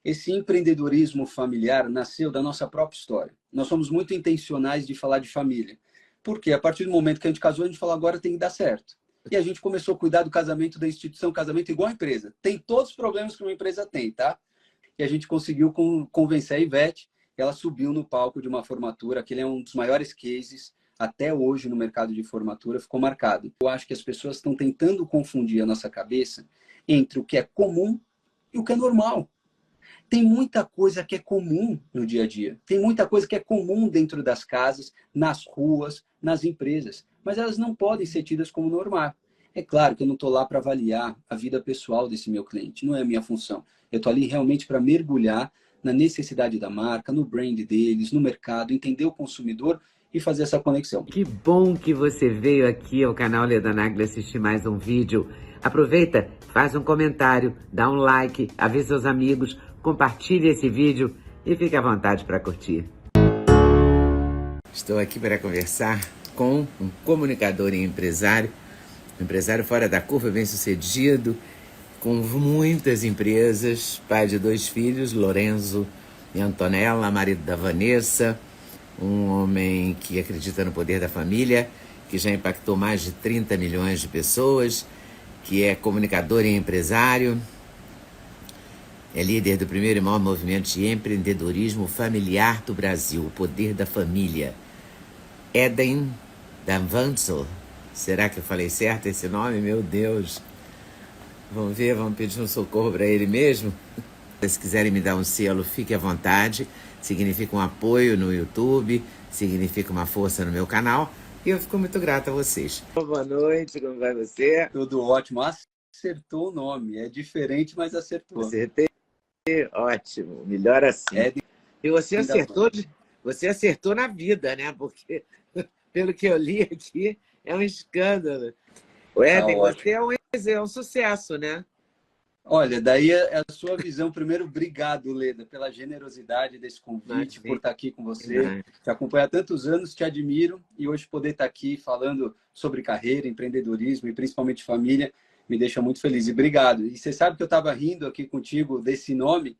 Esse empreendedorismo familiar nasceu da nossa própria história. Nós somos muito intencionais de falar de família. Porque a partir do momento que a gente casou, a gente falou, agora tem que dar certo. E a gente começou a cuidar do casamento, da instituição, casamento igual a empresa. Tem todos os problemas que uma empresa tem, tá? E a gente conseguiu convencer a Ivete, ela subiu no palco de uma formatura, aquele é um dos maiores cases até hoje no mercado de formatura, ficou marcado. Eu acho que as pessoas estão tentando confundir a nossa cabeça entre o que é comum e o que é normal. Tem muita coisa que é comum no dia a dia. Tem muita coisa que é comum dentro das casas, nas ruas, nas empresas. Mas elas não podem ser tidas como normal. É claro que eu não estou lá para avaliar a vida pessoal desse meu cliente. Não é a minha função. Eu estou ali realmente para mergulhar na necessidade da marca, no brand deles, no mercado, entender o consumidor e fazer essa conexão. Que bom que você veio aqui ao canal Leda Nagli assistir mais um vídeo. Aproveita, faz um comentário, dá um like, avisa seus amigos, compartilhe esse vídeo e fique à vontade para curtir. Estou aqui para conversar com um comunicador e empresário, um empresário fora da curva, bem-sucedido, com muitas empresas, pai de 2 filhos, Lorenzo e Antonella, marido da Vanessa, um homem que acredita no poder da família, que já impactou mais de 30 milhões de pessoas, que é comunicador e empresário, é líder do primeiro e maior movimento de empreendedorismo familiar do Brasil, o poder da família. Eden Danvanzo. Será que eu falei certo esse nome? Meu Deus. Vamos ver, vamos pedir um socorro para ele mesmo? Se quiserem me dar um selo, fique à vontade. Significa um apoio no YouTube, significa uma força no meu canal. E eu fico muito grata a vocês. Boa noite, como vai você? Tudo ótimo. Acertou o nome. É diferente, mas acertou. Acertei. Ótimo. Melhor assim. E você acertou na vida, né? Porque, pelo que eu li aqui, é um escândalo. O Eden, você é um sucesso, né? Olha, daí é a sua visão. Primeiro, obrigado, Leda, pela generosidade desse convite, por estar aqui com você. Te acompanho há tantos anos, te admiro. E hoje poder estar aqui falando sobre carreira, empreendedorismo e principalmente família, me deixa muito feliz. E obrigado. E você sabe que eu estava rindo aqui contigo desse nome,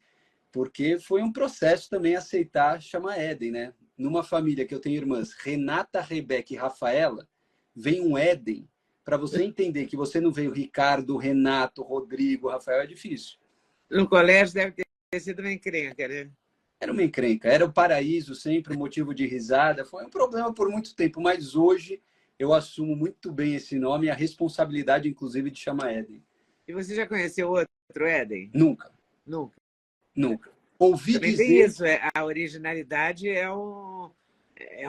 porque foi um processo também aceitar chamar Eden, né? Numa família que eu tenho irmãs, Renata, Rebeca e Rafaela, vem um Eden. Para você entender que você não veio Ricardo, Renato, Rodrigo, Rafael, é difícil. No colégio deve ter sido uma encrenca, né? Era uma encrenca, era o paraíso, sempre motivo de risada. Foi um problema por muito tempo, mas hoje eu assumo muito bem esse nome e a responsabilidade, inclusive, de chamar Eden. E você já conheceu outro Eden? Nunca. Nunca? Nunca. Ouvi também dizer... tem isso, a originalidade é um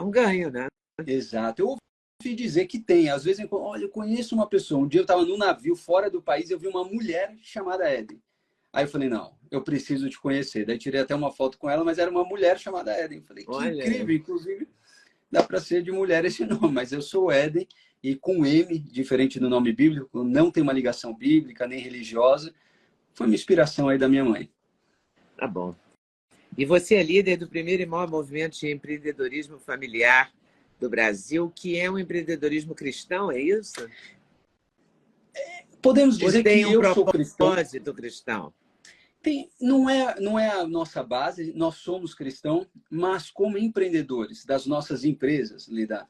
ganho, né? Exato. Eu ouvi dizer que tem. Às vezes, olha, eu conheço uma pessoa. Um dia eu estava num navio fora do país e eu vi uma mulher chamada Eden. Aí eu falei, não, eu preciso te conhecer. Daí tirei até uma foto com ela, mas era uma mulher chamada Eden. Eu falei, que incrível. Inclusive, dá para ser de mulher esse nome. Mas eu sou Eden e com M, diferente do nome bíblico, não tem uma ligação bíblica nem religiosa. Foi uma inspiração aí da minha mãe. Tá bom. E você é líder do primeiro e maior movimento de empreendedorismo familiar do Brasil, que é um empreendedorismo cristão, é isso? Podemos dizer que eu sou cristão. Propósito cristão. Não é a nossa base, nós somos cristãos, mas como empreendedores das nossas empresas, Lida,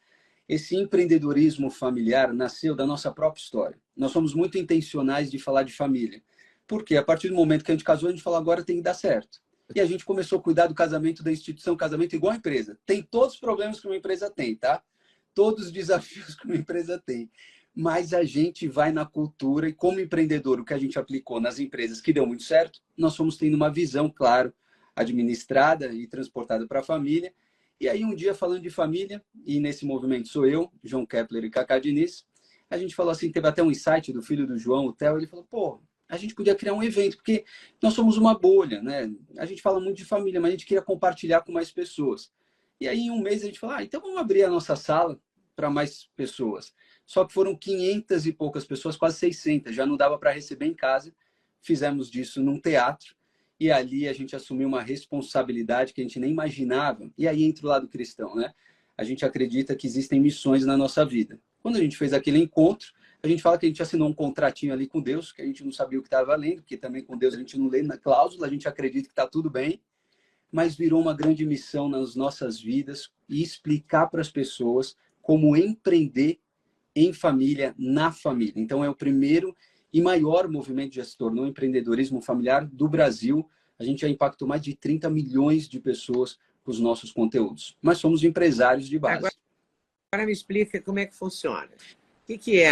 esse empreendedorismo familiar nasceu da nossa própria história. Nós somos muito intencionais de falar de família. Porque a partir do momento que a gente casou, a gente falou, agora tem que dar certo. E a gente começou a cuidar do casamento, da instituição, casamento igual a empresa. Tem todos os problemas que uma empresa tem, tá? Todos os desafios que uma empresa tem. Mas a gente vai na cultura e como empreendedor, o que a gente aplicou nas empresas que deu muito certo, nós fomos tendo uma visão, claro, administrada e transportada para a família. E aí um dia falando de família, e nesse movimento sou eu, João Kepler e Cacá Diniz, a gente falou assim, teve até um insight do filho do João, o Theo, ele falou, pô, a gente podia criar um evento, porque nós somos uma bolha, né? A gente fala muito de família, mas a gente queria compartilhar com mais pessoas. E aí, em um mês, a gente falou, então vamos abrir a nossa sala para mais pessoas. Só que foram 500 e poucas pessoas, quase 600, já não dava para receber em casa. Fizemos disso num teatro, e ali a gente assumiu uma responsabilidade que a gente nem imaginava. E aí entra o lado cristão, né? A gente acredita que existem missões na nossa vida. Quando a gente fez aquele encontro, A gente fala que a gente assinou um contratinho ali com Deus, que a gente não sabia o que estava lendo, porque também com Deus a gente não lê na cláusula, a gente acredita que está tudo bem, mas virou uma grande missão nas nossas vidas e explicar para as pessoas como empreender em família, na família. Então, é o primeiro e maior movimento que já se tornou empreendedorismo familiar do Brasil. A gente já impactou mais de 30 milhões de pessoas com os nossos conteúdos. Mas somos empresários de base. Agora me explica como é que funciona. O que é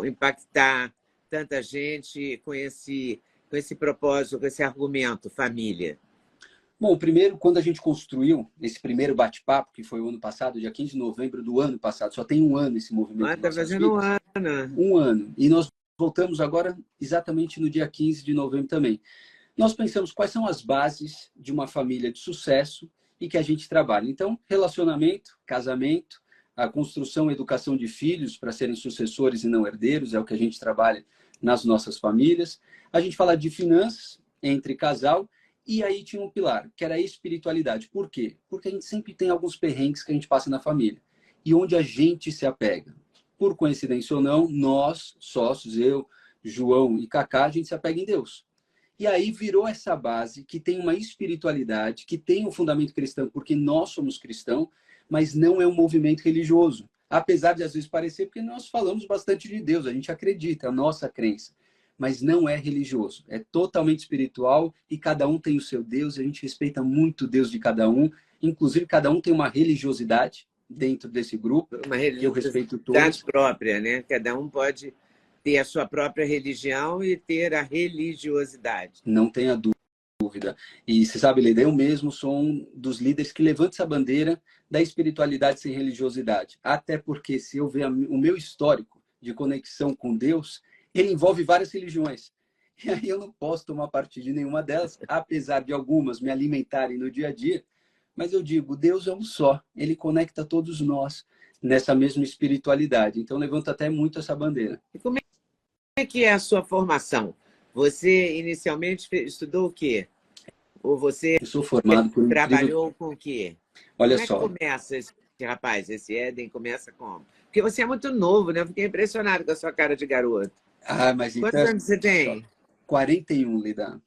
impactar tanta gente com esse propósito, com esse argumento, família? Bom, primeiro, quando a gente construiu esse primeiro bate-papo, que foi o ano passado, dia 15 de novembro do ano passado, só tem um ano esse movimento. Está fazendo um ano. Um ano. E nós voltamos agora exatamente no dia 15 de novembro também. Nós pensamos quais são as bases de uma família de sucesso e que a gente trabalha. Então, relacionamento, casamento, a construção e educação de filhos para serem sucessores e não herdeiros, é o que a gente trabalha nas nossas famílias. A gente fala de finanças entre casal. E aí tinha um pilar, que era a espiritualidade. Por quê? Porque a gente sempre tem alguns perrengues que a gente passa na família. E onde a gente se apega. Por coincidência ou não, nós, sócios, eu, João e Cacá, a gente se apega em Deus. E aí virou essa base que tem uma espiritualidade, que tem um fundamento cristão, porque nós somos cristãos, mas não é um movimento religioso. Apesar de às vezes parecer, porque nós falamos bastante de Deus, a gente acredita, é a nossa crença. Mas não é religioso, é totalmente espiritual e cada um tem o seu Deus, a gente respeita muito o Deus de cada um, inclusive cada um tem uma religiosidade dentro desse grupo, uma religiosidade eu respeito todos. Própria, né? Cada um pode ter a sua própria religião e ter a religiosidade. Não tenha dúvida. E você sabe, Leida, eu mesmo sou um dos líderes que levanta essa bandeira da espiritualidade sem religiosidade, até porque se eu ver o meu histórico de conexão com Deus, ele envolve várias religiões. E aí eu não posso tomar partido de nenhuma delas, apesar de algumas me alimentarem no dia a dia. Mas eu digo, Deus é um só. Ele conecta todos nós nessa mesma espiritualidade. Então, levanta até muito essa bandeira. E como é que é a sua formação? Você inicialmente estudou o quê? Ou você eu sou formado por trabalhou com o quê? Olha como só. Como é que começa esse rapaz, esse Éden, começa como? Porque você é muito novo, né? Eu fiquei impressionado com a sua cara de garoto. Mas então, quantos anos você tem? 41, Lida.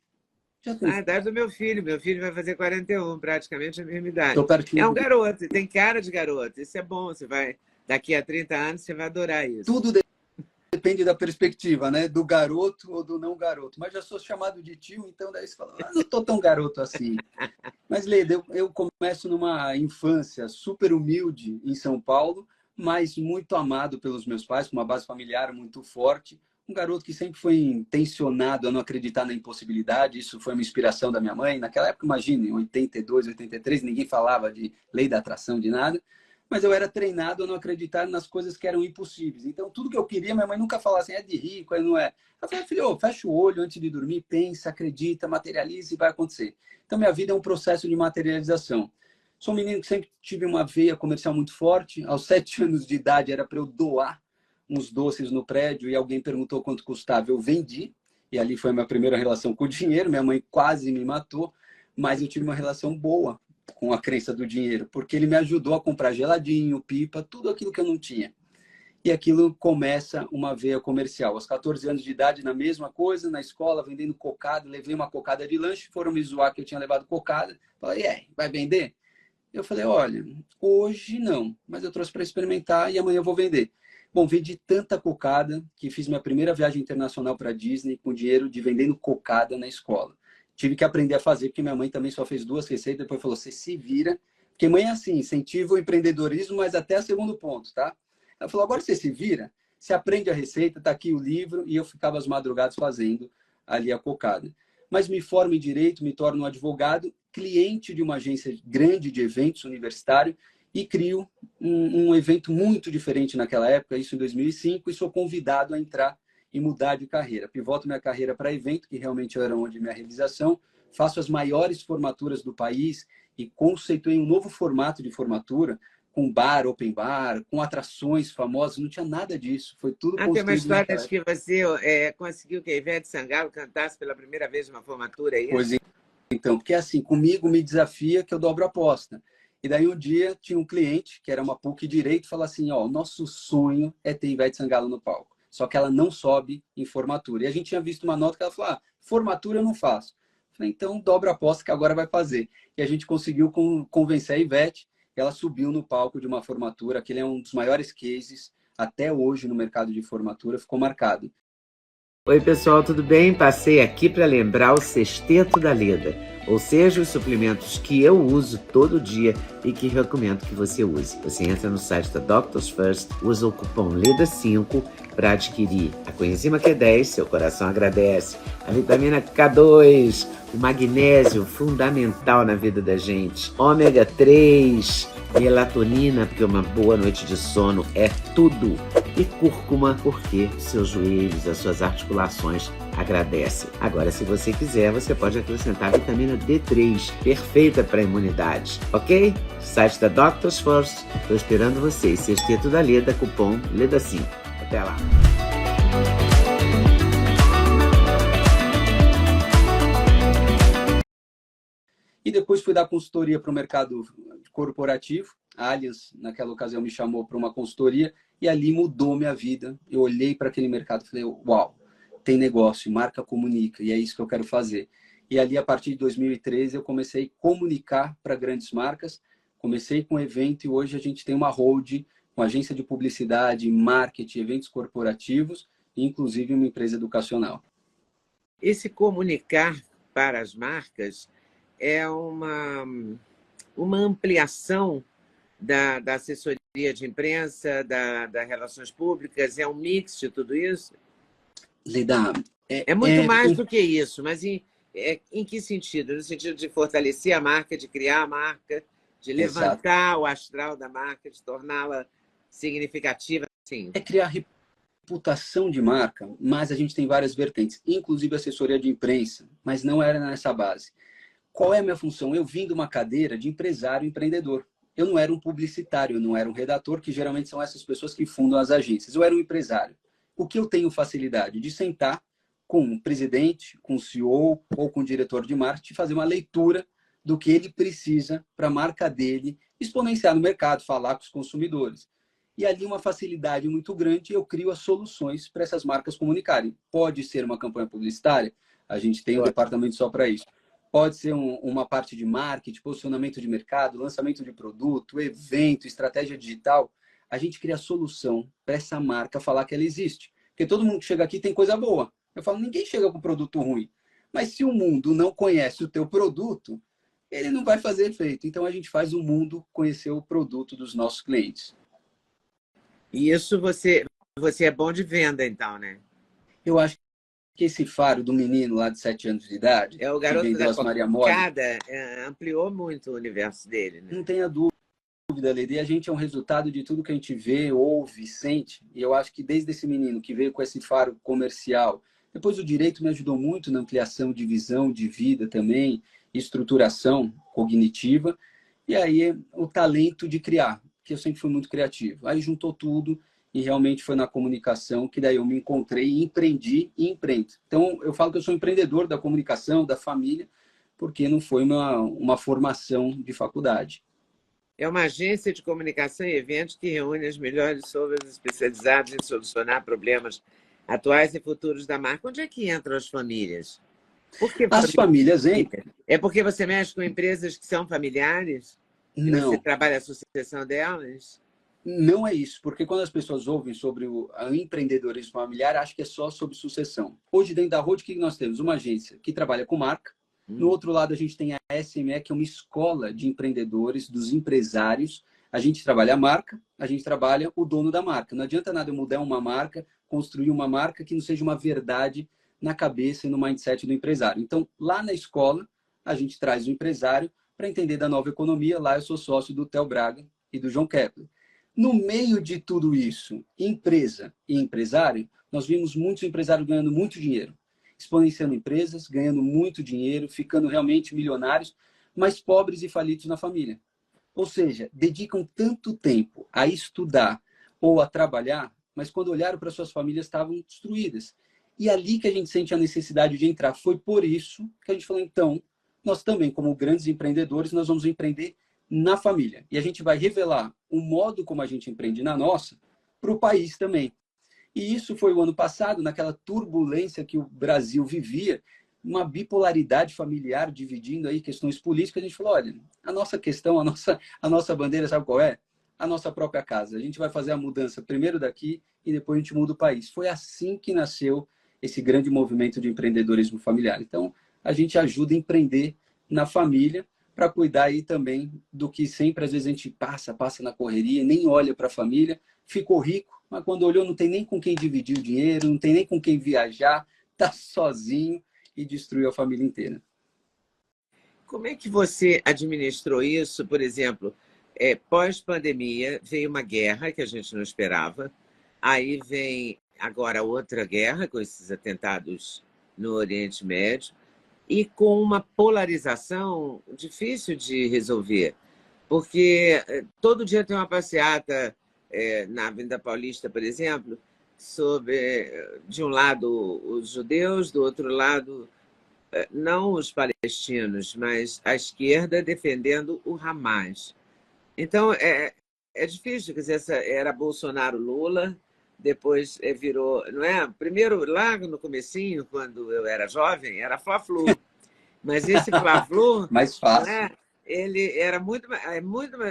A idade do meu filho. Meu filho vai fazer 41, praticamente a mesma idade. É um garoto, tem cara de garoto. Isso é bom. Você vai, daqui a 30 anos, você vai adorar isso. Tudo depende da perspectiva, né? Do garoto ou do não garoto. Mas já sou chamado de tio, então daí você fala, não estou tão garoto assim. Mas, Leda, eu começo numa infância super humilde em São Paulo, mas muito amado pelos meus pais, com uma base familiar muito forte. Um garoto que sempre foi intencionado a não acreditar na impossibilidade. Isso foi uma inspiração da minha mãe. Naquela época, imagine, em 82, 83, ninguém falava de lei da atração, de nada. Mas eu era treinado a não acreditar nas coisas que eram impossíveis. Então, tudo que eu queria, minha mãe nunca falava assim, é de rico, não é. Ela falava, filho, fecha o olho antes de dormir, pensa, acredita, materializa e vai acontecer. Então, minha vida é um processo de materialização. Sou um menino que sempre tive uma veia comercial muito forte. Aos 7 anos de idade era para eu doar uns doces no prédio e alguém perguntou quanto custava. Eu vendi, e ali foi a minha primeira relação com o dinheiro. Minha mãe quase me matou, mas eu tive uma relação boa com a crença do dinheiro, porque ele me ajudou a comprar geladinho, pipa, tudo aquilo que eu não tinha. E aquilo começa uma veia comercial. Aos 14 anos de idade, na mesma coisa, na escola, vendendo cocada, levei uma cocada de lanche, foram me zoar que eu tinha levado cocada. Falei, vai vender? Eu falei, olha, hoje não, mas eu trouxe para experimentar e amanhã eu vou vender. Bom, vendi tanta cocada que fiz minha primeira viagem internacional para a Disney com dinheiro de vendendo cocada na escola. Tive que aprender a fazer, porque minha mãe também só fez 2 receitas, depois falou, você se vira. Porque mãe é assim, incentiva o empreendedorismo, mas até o segundo ponto, tá? Ela falou, agora você se vira, você aprende a receita, tá aqui o livro, e eu ficava às madrugadas fazendo ali a cocada. Mas me formo em Direito, me torno um advogado, cliente de uma agência grande de eventos universitário, e crio um evento muito diferente naquela época, isso em 2005, e sou convidado a entrar e mudar de carreira. Pivoto minha carreira para evento, que realmente era onde minha realização, faço as maiores formaturas do país e conceituei um novo formato de formatura, com bar, open bar, com atrações famosas, não tinha nada disso, foi tudo construído. Tem uma história de que você conseguiu que a Ivete Sangalo cantasse pela primeira vez numa formatura, é isso? Pois então, porque assim, comigo me desafia que eu dobro a aposta. E daí um dia tinha um cliente, que era uma PUC Direito, falou assim, nosso sonho é ter Ivete Sangalo no palco. só que ela não sobe em formatura. E a gente tinha visto uma nota que ela falou, formatura eu não faço. Eu falei, então dobra a aposta que agora vai fazer. E a gente conseguiu convencer a Ivete, ela subiu no palco de uma formatura, aquele é um dos maiores cases até hoje no mercado de formatura, ficou marcado. Oi pessoal, tudo bem? Passei aqui para lembrar o sexteto da Leda, ou seja, os suplementos que eu uso todo dia e que recomendo que você use. Você entra no site da Doctors First, usa o cupom LEDA5 para adquirir a coenzima Q10, seu coração agradece, a vitamina K2, o magnésio fundamental na vida da gente, ômega 3, melatonina, porque uma boa noite de sono é tudo, e cúrcuma, porque seus joelhos, as suas articulações agradecem. Agora, se você quiser, você pode acrescentar a vitamina D3, perfeita para a imunidade, ok? Site da Doctors First, estou esperando vocês. Sexteto da Leda, cupom LEDA5. Até lá! E depois fui dar consultoria para o mercado corporativo. A Allianz, naquela ocasião, me chamou para uma consultoria e ali mudou minha vida. Eu olhei para aquele mercado e falei, uau, tem negócio, marca comunica, e é isso que eu quero fazer. E ali, a partir de 2013, eu comecei a comunicar para grandes marcas. Comecei com evento e hoje a gente tem uma hold, uma agência de publicidade, marketing, eventos corporativos, e inclusive uma empresa educacional. Esse comunicar para as marcas é uma ampliação da assessoria de imprensa, da relações públicas, é um mix de tudo isso? Leda, é muito mais do que isso, mas em que sentido? No sentido de fortalecer a marca, de criar a marca, de levantar o astral da marca, de torná-la significativa? Sim. É criar reputação de marca, mas a gente tem várias vertentes, inclusive assessoria de imprensa, mas não era nessa base. Qual é a minha função? Eu vim de uma cadeira de empresário empreendedor. Eu não era um publicitário, eu não era um redator, que geralmente são essas pessoas que fundam as agências. Eu era um empresário. O que eu tenho facilidade? De sentar com um presidente, com um CEO ou com um diretor de marketing, fazer uma leitura do que ele precisa para a marca dele exponenciar no mercado, falar com os consumidores. E ali uma facilidade muito grande, eu crio as soluções para essas marcas comunicarem. Pode ser uma campanha publicitária, a gente tem um departamento só para isso. Pode ser uma parte de marketing, posicionamento de mercado, lançamento de produto, evento, estratégia digital. A gente cria a solução para essa marca falar que ela existe. Porque todo mundo que chega aqui tem coisa boa. Eu falo, ninguém chega com produto ruim. Mas se o mundo não conhece o teu produto, ele não vai fazer efeito. Então a gente faz o mundo conhecer o produto dos nossos clientes. E isso você é bom de venda, então, né? Eu acho que esse faro do menino lá de 7 anos de idade, o garoto que vendeu as Maria Mole, ampliou muito o universo dele, né? Não tenha dúvida, Leda. E a gente é um resultado de tudo que a gente vê, ouve, sente. E eu acho que desde esse menino que veio com esse faro comercial, depois o direito me ajudou muito na ampliação de visão, de vida também, estruturação cognitiva. E aí o talento de criar, que eu sempre fui muito criativo. Aí juntou tudo e realmente foi na comunicação que daí eu me encontrei, empreendi e empreendo. Então eu falo que eu sou empreendedor da comunicação, da família, porque não foi uma formação de faculdade. É uma agência de comunicação e eventos que reúne as melhores pessoas especializadas em solucionar problemas atuais e futuros da marca. Onde é que entram as famílias? Por que as famílias entram? É porque você mexe com empresas que são familiares? Não. Você trabalha a sucessão delas? Não é isso, porque quando as pessoas ouvem sobre o empreendedorismo familiar, acham que é só sobre sucessão. Hoje, dentro da Road, o que nós temos? Uma agência que trabalha com marca. No outro lado, a gente tem a SME, que é uma escola de empreendedores, dos empresários. A gente trabalha a marca, a gente trabalha o dono da marca. Não adianta nada eu mudar uma marca, construir uma marca que não seja uma verdade na cabeça e no mindset do empresário. Então, lá na escola, a gente traz o empresário para entender da nova economia. Lá eu sou sócio do Theo Braga e do João Kepler. No meio de tudo isso, empresa e empresário, nós vimos muitos empresários ganhando muito dinheiro, exponenciando empresas, ganhando muito dinheiro, ficando realmente milionários, mas pobres e falidos na família. Ou seja, dedicam tanto tempo a estudar ou a trabalhar, mas quando olharam para suas famílias estavam destruídas. E ali que a gente sente a necessidade de entrar. Foi por isso que a gente falou, então, nós também, como grandes empreendedores, nós vamos empreender na família. E a gente vai revelar o modo como a gente empreende na nossa para o país também. E isso foi o ano passado, naquela turbulência que o Brasil vivia, uma bipolaridade familiar dividindo aí questões políticas. A gente falou, olha, a nossa questão, a nossa bandeira, sabe qual é? A nossa própria casa. A gente vai fazer a mudança primeiro daqui e depois a gente muda o país. Foi assim que nasceu esse grande movimento de empreendedorismo familiar. Então, a gente ajuda a empreender na família para cuidar aí também do que sempre, às vezes, a gente passa na correria, nem olha para a família, ficou rico, mas quando olhou não tem nem com quem dividir o dinheiro, não tem nem com quem viajar, está sozinho e destruiu a família inteira. Como é que você administrou isso, por exemplo? Pós-pandemia, veio uma guerra que a gente não esperava, aí vem agora outra guerra com esses atentados no Oriente Médio, e com uma polarização difícil de resolver, porque todo dia tem uma passeata na Avenida Paulista, por exemplo, sobre, de um lado, os judeus, do outro lado, não os palestinos, mas a esquerda defendendo o Hamas. Então, é difícil, quer dizer, era Bolsonaro-Lula, depois virou, não é? Primeiro, lá no comecinho, quando eu era jovem, era Fla-Flu. Mas esse Fla-Flu, mais não fácil. é? Ele era muito,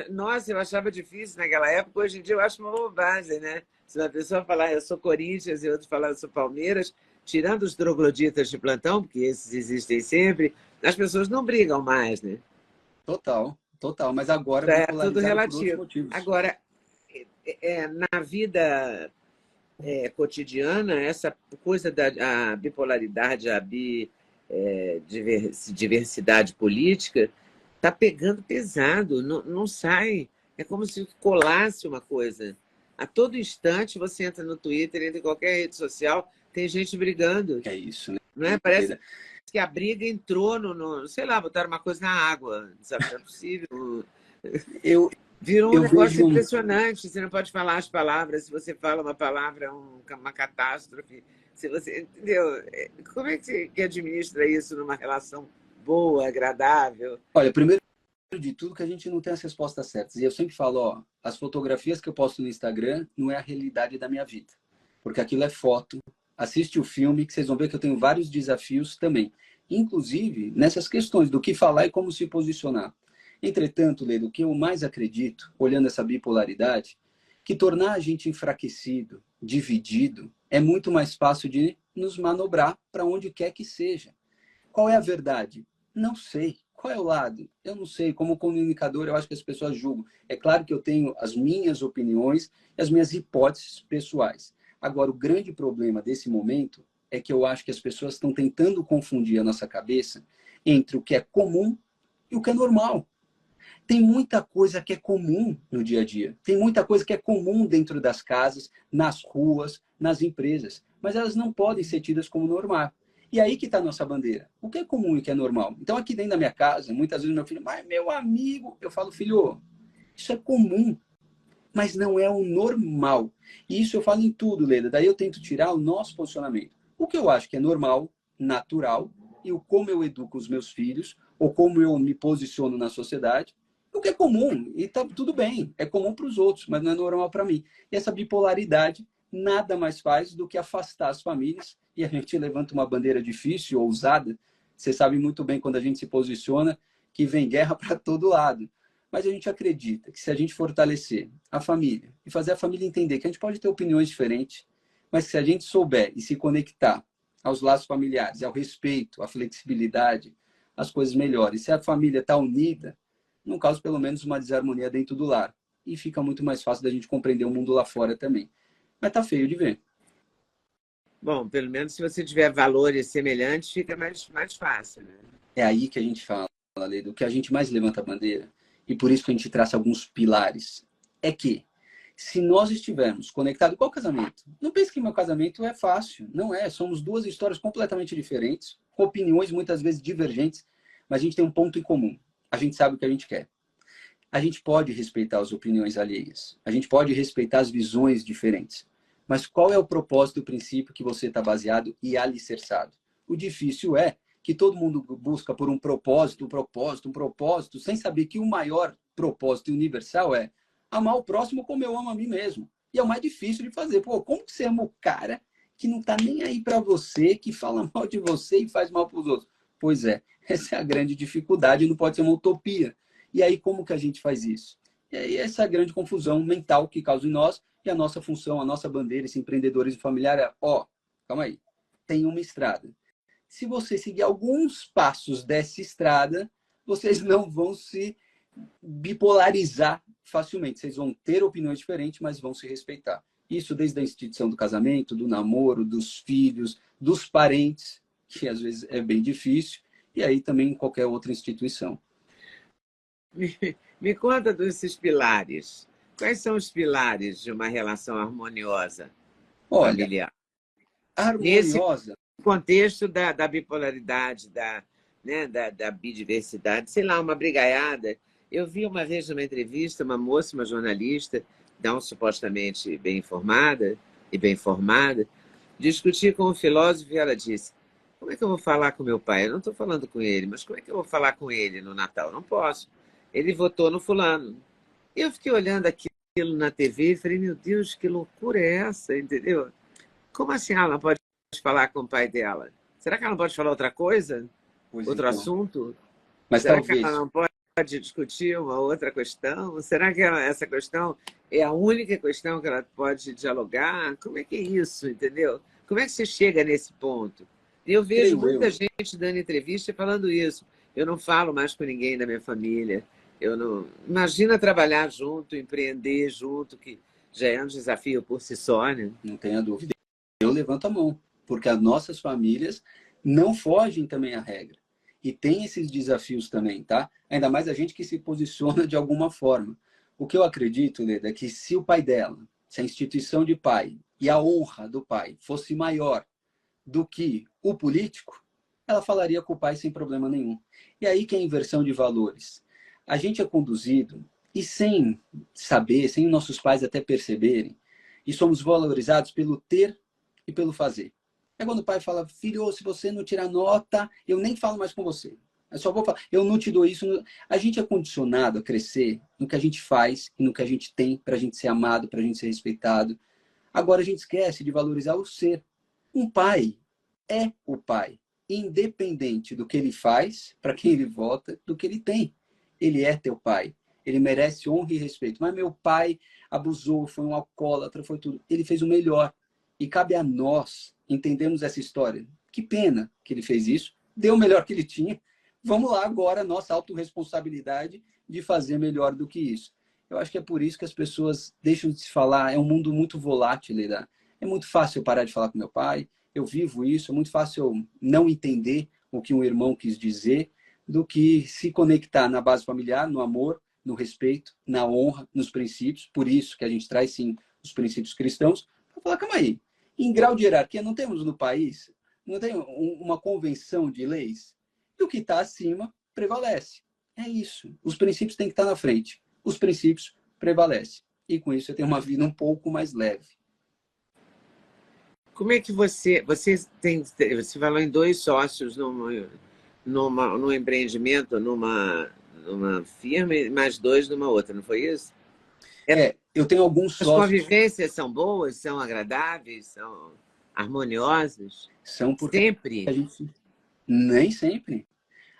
nossa, eu achava difícil naquela época, hoje em dia eu acho uma bobagem, né? Se uma pessoa falar eu sou Corinthians e outro falar eu sou Palmeiras, tirando os trogloditas de plantão, porque esses existem sempre, as pessoas não brigam mais, né? Total, total. Mas agora É tudo bipolarizaram por outros relativo. motivos. Agora, na vida cotidiana, essa coisa da bipolaridade, diversidade política, está pegando pesado, não, não sai. É como se colasse uma coisa. A todo instante você entra no Twitter, entra em qualquer rede social, tem gente brigando. É isso, né? Não é? Parece que a briga entrou sei lá, botaram uma coisa na água. Sabe? Não é possível. Virou um negócio impressionante. Você não pode falar as palavras. Se você fala uma palavra, é uma catástrofe. Se você, entendeu? Como é que você administra isso numa relação boa, agradável? Olha, primeiro de tudo que a gente não tem as respostas certas. E eu sempre falo, ó, as fotografias que eu posto no Instagram não é a realidade da minha vida. Porque aquilo é foto. Assiste o filme, que vocês vão ver que eu tenho vários desafios também. Inclusive, nessas questões do que falar e como se posicionar. Entretanto, Lê, o que eu mais acredito, olhando essa bipolaridade, que tornar a gente enfraquecido, dividido, é muito mais fácil de nos manobrar para onde quer que seja. Qual é a verdade? Não sei. Qual é o lado? Eu não sei. Como comunicador, eu acho que as pessoas julgam. É claro que eu tenho as minhas opiniões e as minhas hipóteses pessoais. Agora, o grande problema desse momento é que eu acho que as pessoas estão tentando confundir a nossa cabeça entre o que é comum e o que é normal. Tem muita coisa que é comum no dia a dia. Tem muita coisa que é comum dentro das casas, nas ruas, nas empresas. Mas elas não podem ser tidas como normal. E aí que está a nossa bandeira. O que é comum e o que é normal? Então, aqui dentro da minha casa, muitas vezes meu filho, mas meu amigo, eu falo, filho, isso é comum, mas não é o normal. E isso eu falo em tudo, Leda. Daí eu tento tirar o nosso posicionamento. O que eu acho que é normal, natural, e o como eu educo os meus filhos, ou como eu me posiciono na sociedade, o que é comum, e tá tudo bem, é comum para os outros, mas não é normal para mim. E essa bipolaridade nada mais faz do que afastar as famílias, e a gente levanta uma bandeira difícil, ousada. Você sabe muito bem quando a gente se posiciona que vem guerra para todo lado. Mas a gente acredita que se a gente fortalecer a família e fazer a família entender que a gente pode ter opiniões diferentes, mas que se a gente souber e se conectar aos laços familiares, ao respeito, à flexibilidade, as coisas melhoram. E se a família está unida, não causa pelo menos uma desarmonia dentro do lar. E fica muito mais fácil da gente compreender o mundo lá fora também. Mas tá feio de ver. Bom, pelo menos se você tiver valores semelhantes, fica mais fácil, né? É aí que a gente fala, Leda, o que a gente mais levanta a bandeira, e por isso que a gente traça alguns pilares, é que se nós estivermos conectados, qual casamento? Não pense que meu casamento é fácil. Não é. Somos duas histórias completamente diferentes, com opiniões muitas vezes divergentes, mas a gente tem um ponto em comum. A gente sabe o que a gente quer. A gente pode respeitar as opiniões alheias. A gente pode respeitar as visões diferentes. Mas qual é o propósito e o princípio que você está baseado e alicerçado? O difícil é que todo mundo busca por um propósito, sem saber que o maior propósito universal é amar o próximo como eu amo a mim mesmo. E é o mais difícil de fazer. Pô, como que você ama o cara que não tá nem aí para você, que fala mal de você e faz mal para os outros? Pois é, essa é a grande dificuldade, não pode ser uma utopia. E aí, como que a gente faz isso? E aí, essa grande confusão mental que causa em nós, e a nossa função, a nossa bandeira, esse empreendedorismo familiar é, ó, calma aí, tem uma estrada. Se você seguir alguns passos dessa estrada, vocês não vão se bipolarizar facilmente. Vocês vão ter opiniões diferentes, mas vão se respeitar. Isso desde a instituição do casamento, do namoro, dos filhos, dos parentes, que às vezes é bem difícil, e aí também em qualquer outra instituição. Me conta desses pilares. Quais são os pilares de uma relação harmoniosa Olha, familiar? Nesse harmoniosa. contexto da bipolaridade, né, da bidiversidade, sei lá, uma brigaiada. Eu vi uma vez numa entrevista uma moça, uma jornalista, não supostamente bem informada e bem formada, discutir com um filósofo e ela disse: como é que eu vou falar com meu pai? Eu não estou falando com ele, mas como é que eu vou falar com ele no Natal? Não posso. Ele votou no fulano. Eu fiquei olhando aquilo na TV e falei: meu Deus, que loucura é essa, entendeu? Como assim ela não pode falar com o pai dela? Será que ela não pode falar outra coisa? Pois Outro então. assunto? Mas Será que ela talvez. não pode discutir uma outra questão? Será que essa questão é a única questão que ela pode dialogar? Como é que é isso, entendeu? Como é que você chega nesse ponto? E eu vejo Creio muita eu. gente dando entrevista e falando isso. Eu não falo mais com ninguém da minha família. Eu não... Imagina trabalhar junto, empreender junto, que já é um desafio por si só, né? Não tenha dúvida. Eu levanto a mão, porque as nossas famílias não fogem também à regra. E tem esses desafios também, tá? Ainda mais a gente que se posiciona de alguma forma. O que eu acredito, Leda, é que se o pai dela, se a instituição de pai e a honra do pai fosse maior do que o político, ela falaria com o pai sem problema nenhum. E aí que é a inversão de valores. A gente é conduzido, e sem saber, sem nossos pais até perceberem, e somos valorizados pelo ter e pelo fazer. É quando o pai fala: filho, se você não tirar nota, eu nem falo mais com você. Eu só vou falar, eu não te dou isso. A gente é condicionado a crescer no que a gente faz e no que a gente tem para a gente ser amado, para a gente ser respeitado. Agora a gente esquece de valorizar o ser. Um pai é o pai, independente do que ele faz, para quem ele vota, do que ele tem. Ele é teu pai. Ele merece honra e respeito. Mas meu pai abusou, foi um alcoólatra, foi tudo. Ele fez o melhor. E cabe a nós entendermos essa história. Que pena que ele fez isso, deu o melhor que ele tinha. Vamos lá agora, nossa autorresponsabilidade de fazer melhor do que isso. Eu acho que é por isso que as pessoas deixam de se falar. É um mundo muito volátil, Leila. É muito fácil eu parar de falar com meu pai, eu vivo isso, é muito fácil eu não entender o que um irmão quis dizer, do que se conectar na base familiar, no amor, no respeito, na honra, nos princípios. Por isso que a gente traz, sim, os princípios cristãos, para falar: calma aí, em grau de hierarquia, não temos no país, não tem uma convenção de leis, e o que está acima prevalece. É isso. Os princípios têm que estar na frente. Os princípios prevalecem. E com isso eu tenho uma vida um pouco mais leve. Como é que você tem, você falou em dois sócios num empreendimento, numa firma, e mais dois numa outra, não foi isso? Eu tenho alguns As sócios. convivências são boas, são agradáveis, são harmoniosas? São porque Sempre? a gente... Nem sempre.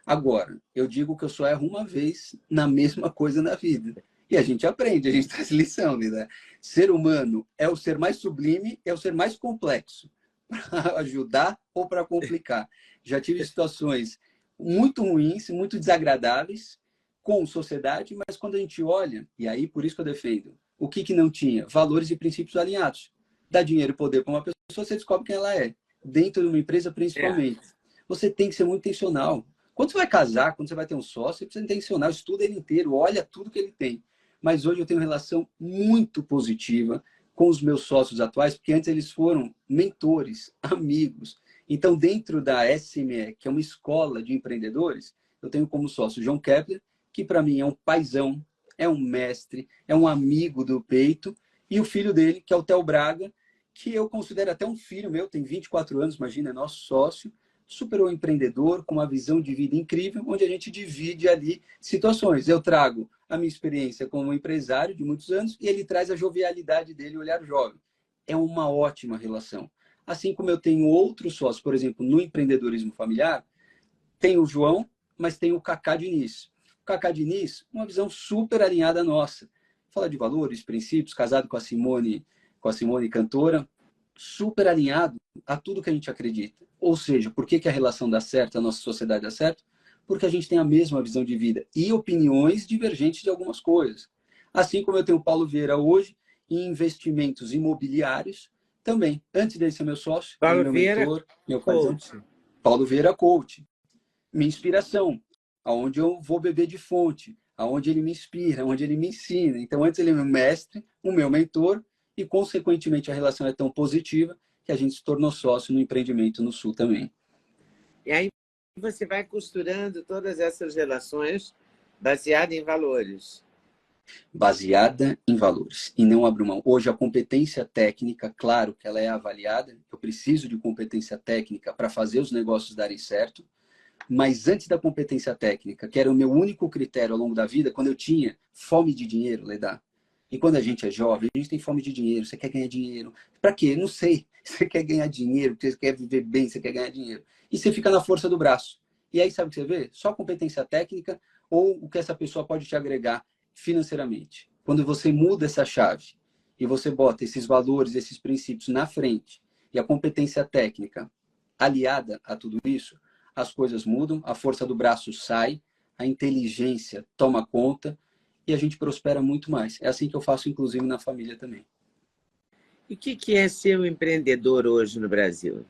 Agora, eu digo que eu só erro uma vez na mesma coisa na vida. E a gente aprende, a gente traz lição, né? Ser humano é o ser mais sublime, é o ser mais complexo. Para ajudar ou para complicar. Já tive situações muito ruins, muito desagradáveis com sociedade, mas quando a gente olha, e aí por isso que eu defendo, o que não tinha? Valores e princípios alinhados. Dá dinheiro e poder para uma pessoa, você descobre quem ela é. Dentro de uma empresa, É. principalmente. Você tem que ser muito intencional. Quando você vai casar, quando você vai ter um sócio, você precisa intencional, estuda ele inteiro, olha tudo que ele tem. Mas hoje eu tenho uma relação muito positiva com os meus sócios atuais, porque antes eles foram mentores, amigos. Então, dentro da SME, que é uma escola de empreendedores, eu tenho como sócio o João Kepler, que para mim é um paizão, é um mestre, é um amigo do peito, e o filho dele, que é o Theo Braga, que eu considero até um filho meu, tem 24 anos, imagina, é nosso sócio, super empreendedor, com uma visão de vida incrível, onde a gente divide ali situações. Eu trago a minha experiência como empresário de muitos anos e ele traz a jovialidade dele, o olhar jovem. É uma ótima relação. Assim como eu tenho outros sócios, por exemplo, no empreendedorismo familiar, tem o João, mas tem o Cacá Diniz. O Cacá Diniz, uma visão super alinhada à nossa. Fala de valores, princípios, casado com a Simone cantora, super alinhado a tudo que a gente acredita. Ou seja, por que a relação dá certo, a nossa sociedade dá certo? Porque a gente tem a mesma visão de vida e opiniões divergentes de algumas coisas. Assim como eu tenho o Paulo Vieira hoje em investimentos imobiliários, também. Antes dele ser meu sócio, ele é Paulo meu Vieira, mentor, meu paizão. coach. Paulo Vieira, coach. Minha inspiração, aonde eu vou beber de fonte, aonde ele me inspira, aonde ele me ensina. Então, antes ele é meu mestre, o meu mentor, e, consequentemente, a relação é tão positiva que a gente se tornou sócio no empreendimento no Sul também. E aí você vai costurando todas essas relações baseadas em valores. Baseada em valores e não abro mão. Hoje, a competência técnica, claro que ela é avaliada, eu preciso de competência técnica para fazer os negócios darem certo, mas antes da competência técnica, que era o meu único critério ao longo da vida, quando eu tinha fome de dinheiro, Leda. E quando a gente é jovem, a gente tem fome de dinheiro, você quer ganhar dinheiro. Para quê? Não sei. Você quer ganhar dinheiro, você quer viver bem, você quer ganhar dinheiro. E você fica na força do braço. E aí, sabe o que você vê? Só competência técnica ou o que essa pessoa pode te agregar financeiramente. Quando você muda essa chave e você bota esses valores, esses princípios na frente e a competência técnica aliada a tudo isso, as coisas mudam, a força do braço sai, a inteligência toma conta e a gente prospera muito mais. É assim que eu faço, inclusive, na família também. E o que é ser um empreendedor hoje no Brasil?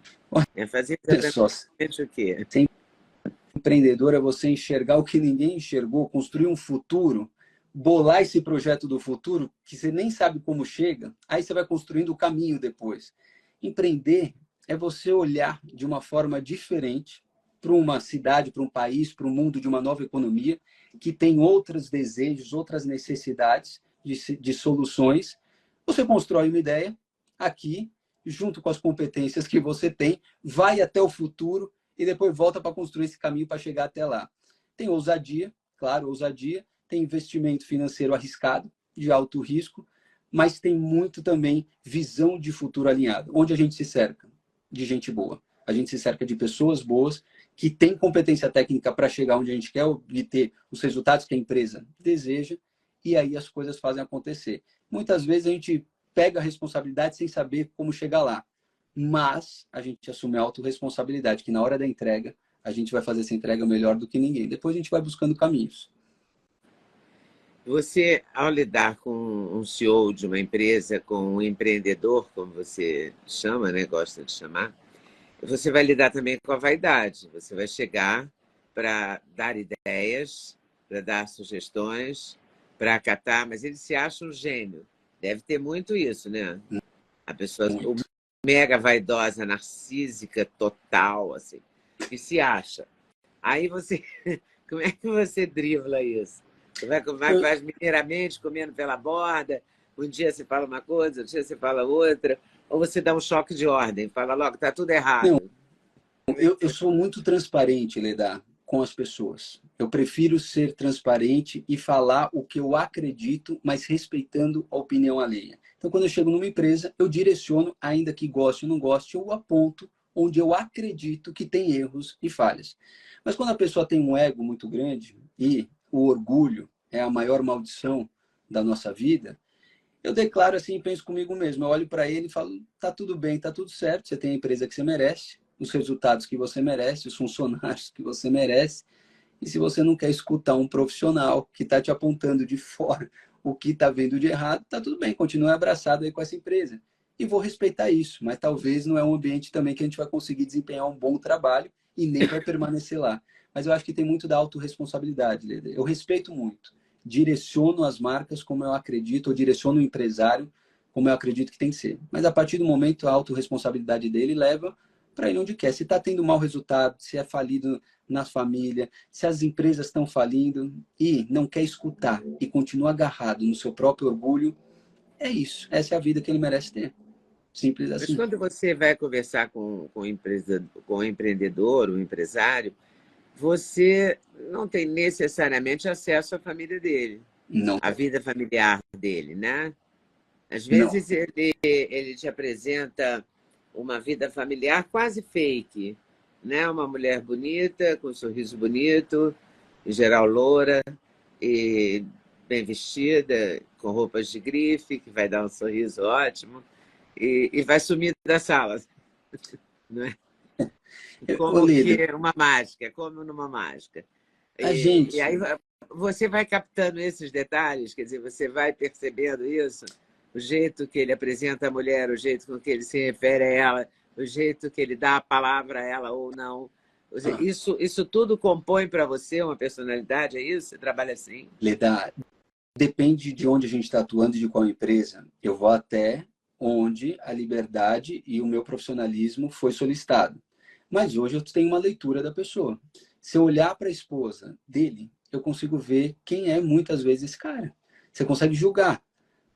É fazer Só exatamente o quê? ser empreendedor é você enxergar o que ninguém enxergou, construir um futuro, bolar esse projeto do futuro que você nem sabe como chega, aí você vai construindo o caminho depois. Empreender é você olhar de uma forma diferente para uma cidade, para um país, para um mundo de uma nova economia que tem outros desejos, outras necessidades de soluções. Você constrói uma ideia aqui, junto com as competências que você tem, vai até o futuro e depois volta para construir esse caminho para chegar até lá. Tem ousadia, claro, ousadia, tem investimento financeiro arriscado, de alto risco, mas tem muito também visão de futuro alinhado. Onde a gente se cerca? De gente boa. A gente se cerca de pessoas boas que têm competência técnica para chegar onde a gente quer obter os resultados que a empresa deseja e aí as coisas fazem acontecer. Muitas vezes a gente pega a responsabilidade sem saber como chegar lá, mas a gente assume a autorresponsabilidade, que na hora da entrega a gente vai fazer essa entrega melhor do que ninguém. Depois a gente vai buscando caminhos. Você, ao lidar com um CEO de uma empresa, com um empreendedor, como você chama, né, gosta de chamar, você vai lidar também com a vaidade. Você vai chegar para dar ideias, para dar sugestões, para acatar, mas ele se acha um gênio. Deve ter muito isso, né? A pessoa mega vaidosa, narcísica, total, assim, que se acha. Aí você, como é que você dribla isso? Você vai mineiramente, comendo pela borda, um dia você fala uma coisa, outro dia você fala outra, ou você dá um choque de ordem, fala logo, está tudo errado. Não, eu sou muito transparente, Leda, com as pessoas. Eu prefiro ser transparente e falar o que eu acredito, mas respeitando a opinião alheia. Então, quando eu chego numa empresa, eu direciono, ainda que goste ou não goste, eu aponto onde eu acredito que tem erros e falhas. Mas quando a pessoa tem um ego muito grande e o orgulho é a maior maldição da nossa vida, eu declaro assim e penso comigo mesmo. Eu olho para ele e falo, tá tudo bem, tá tudo certo, você tem a empresa que você merece, os resultados que você merece, os funcionários que você merece. E se você não quer escutar um profissional que está te apontando de fora o que está vendo de errado, tá tudo bem, continue abraçado aí com essa empresa. E vou respeitar isso, mas talvez não é um ambiente também que a gente vai conseguir desempenhar um bom trabalho e nem vai permanecer lá. Mas eu acho que tem muito da autorresponsabilidade, Leda. Eu respeito muito. Direciono as marcas como eu acredito, ou direciono o empresário como eu acredito que tem que ser. Mas a partir do momento, a autorresponsabilidade dele leva para ele onde quer. Se está tendo mau resultado, se é falido na família, se as empresas estão falindo e não quer escutar e continua agarrado no seu próprio orgulho, é isso. Essa é a vida que ele merece ter. Simples Mas assim. quando você vai conversar com o empreendedor, o empresário, você não tem necessariamente acesso à família dele. Não a tem. vida familiar dele, né? Às Não. vezes ele te apresenta uma vida familiar quase fake, né? Uma mulher bonita, com um sorriso bonito, em geral loura, e bem vestida, com roupas de grife, que vai dar um sorriso ótimo, e vai sumir da sala, não é? Ô, Como que Leda, é uma mágica, como numa mágica. a E aí gente, você vai captando esses detalhes, quer dizer, você vai percebendo isso, o jeito que ele apresenta a mulher, o jeito com que ele se refere a ela, o jeito que ele dá a palavra a ela ou não. ah, Isso tudo compõe para você uma personalidade, é isso? Você trabalha assim? Leda, depende de onde a gente está atuando e de qual empresa. Eu vou até onde a liberdade e o meu profissionalismo foi solicitado. Mas hoje eu tenho uma leitura da pessoa. Se eu olhar para a esposa dele, eu consigo ver quem é muitas vezes esse cara. Você consegue julgar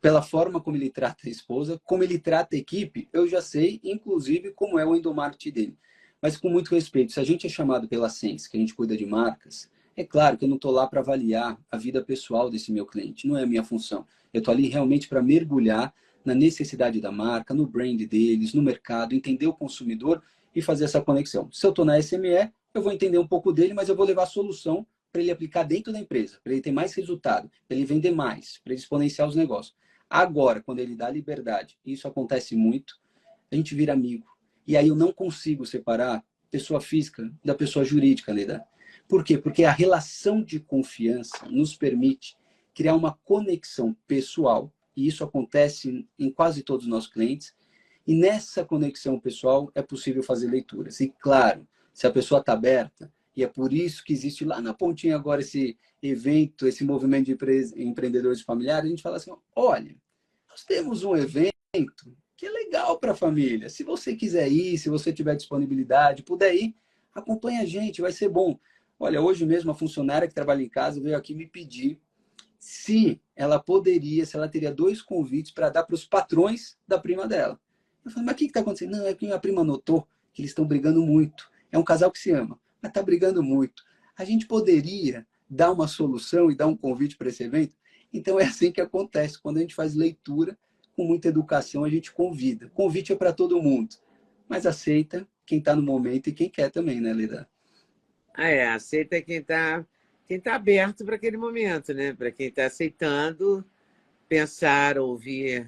pela forma como ele trata a esposa, como ele trata a equipe, eu já sei, inclusive, como é o endomarketing dele. Mas com muito respeito, se a gente é chamado pela Sense, que a gente cuida de marcas, é claro que eu não estou lá para avaliar a vida pessoal desse meu cliente, não é a minha função. Eu estou ali realmente para mergulhar na necessidade da marca, no brand deles, no mercado, entender o consumidor e fazer essa conexão. Se eu estou na SME, eu vou entender um pouco dele, mas eu vou levar a solução para ele aplicar dentro da empresa, para ele ter mais resultado, para ele vender mais, para ele exponenciar os negócios. Agora, quando ele dá liberdade, e isso acontece muito, a gente vira amigo. E aí eu não consigo separar pessoa física da pessoa jurídica, Leda. Por quê? Porque a relação de confiança nos permite criar uma conexão pessoal, e isso acontece em quase todos os nossos clientes, e nessa conexão pessoal é possível fazer leituras. E claro, se a pessoa está aberta, e é por isso que existe lá na pontinha agora esse evento, esse movimento de empreendedores familiares, a gente fala assim, olha, nós temos um evento que é legal para a família. Se você quiser ir, se você tiver disponibilidade, puder ir, acompanha a gente, vai ser bom. Olha, hoje mesmo a funcionária que trabalha em casa veio aqui me pedir se ela poderia, se ela teria 2 convites para dar para os patrões da prima dela. Eu falei, mas o que está acontecendo? Não, é que minha prima notou que eles estão brigando muito. É um casal que se ama, mas está brigando muito. A gente poderia dar uma solução e dar um convite para esse evento? Então é assim que acontece. Quando a gente faz leitura, com muita educação, a gente convida. Convite é para todo mundo, mas aceita quem está no momento e quem quer também, né, Leda? Ah, é, aceita quem tá aberto para aquele momento, né? Para quem está aceitando pensar, ouvir,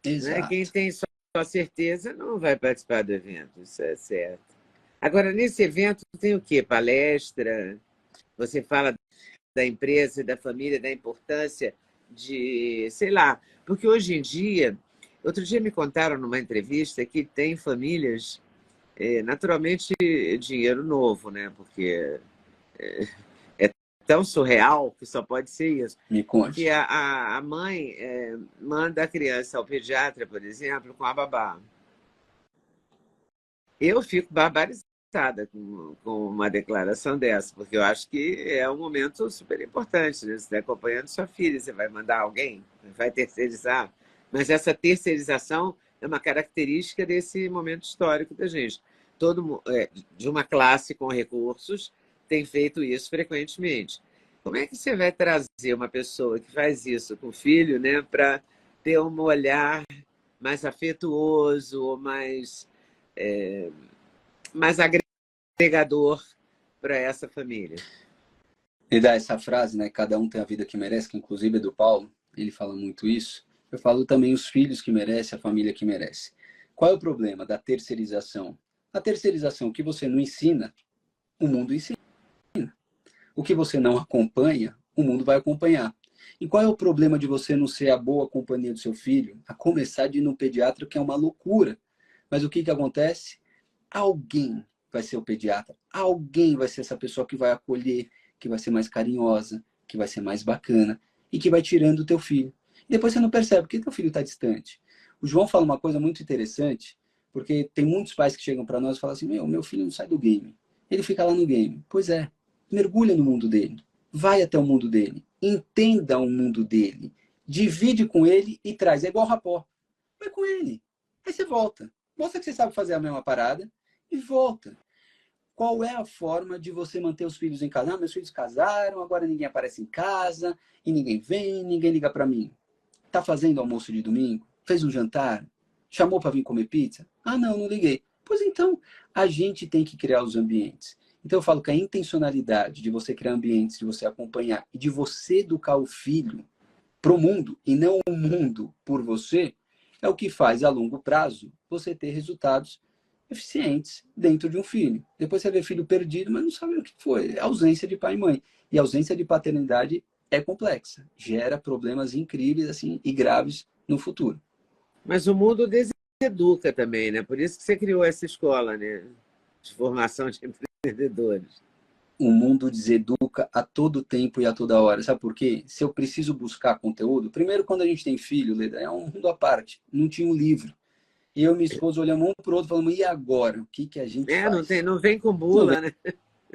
né? Quem Exato. tem só certeza não vai participar do evento, isso é certo. Agora, nesse evento tem o quê? Palestra? Você fala da empresa, da família, da importância de, sei lá, porque hoje em dia, outro dia me contaram numa entrevista que tem famílias, naturalmente dinheiro novo, né? Porque é tão surreal que só pode ser isso. Me Que conte. a mãe manda a criança ao pediatra, por exemplo, com a babá. Eu fico barbarizada com uma declaração dessa, porque eu acho que é um momento super importante, né? Você está acompanhando sua filha, você vai mandar alguém, vai terceirizar. Mas essa terceirização é uma característica desse momento histórico da gente. De uma classe com recursos tem feito isso frequentemente. Como é que você vai trazer uma pessoa que faz isso com o filho, né, para ter um olhar mais afetuoso ou é, mais agregador para essa família? E dá essa frase, né? Cada um tem a vida que merece, que inclusive é do Paulo, ele fala muito isso. Eu falo também os filhos que merecem, a família que merece. Qual é o problema da terceirização? A terceirização que você não ensina, o mundo ensina. O que você não acompanha, o mundo vai acompanhar. E qual é o problema de você não ser a boa companhia do seu filho? A começar de ir no pediatra, que é uma loucura. Mas o que, que acontece? Alguém vai ser o pediatra. Alguém vai ser essa pessoa que vai acolher, que vai ser mais carinhosa, que vai ser mais bacana e que vai tirando o teu filho. E depois você não percebe que teu filho está distante. O João fala uma coisa muito interessante, porque tem muitos pais que chegam para nós e falam assim, meu filho não sai do game. Ele fica lá no game. Pois é, mergulha no mundo dele. Vai até o mundo dele. Entenda o mundo dele. Divide com ele e traz. É igual rapó. Vai com ele. Aí você volta. Mostra que você sabe fazer a mesma parada e volta. qual é a forma de você manter os filhos em casa? Ah, meus filhos casaram, agora ninguém aparece em casa, e ninguém vem, ninguém liga para mim. Tá fazendo almoço de domingo? Fez um jantar? Chamou para vir comer pizza? Ah, não, não liguei. Pois então, a gente tem que criar os ambientes. Então eu falo que a intencionalidade de você criar ambientes, de você acompanhar e de você educar o filho para o mundo e não o mundo por você, é o que faz a longo prazo você ter resultados eficientes dentro de um filho. Depois você vê filho perdido, mas não sabe o que foi. É ausência de pai e mãe. E a ausência de paternidade é complexa. Gera problemas incríveis assim e graves no futuro. Mas o mundo deseduca também, né? Por isso que você criou essa escola, né? De formação de empreendedores. O mundo deseduca a todo tempo e a toda hora. Sabe por quê? Se eu preciso buscar conteúdo, primeiro quando a gente tem filho, Leda, é um mundo à parte. Não tinha um livro. E eu e minha esposa olhamos um para o outro e falamos, e agora? O que, que a gente faz? Não vem com Não bula, né?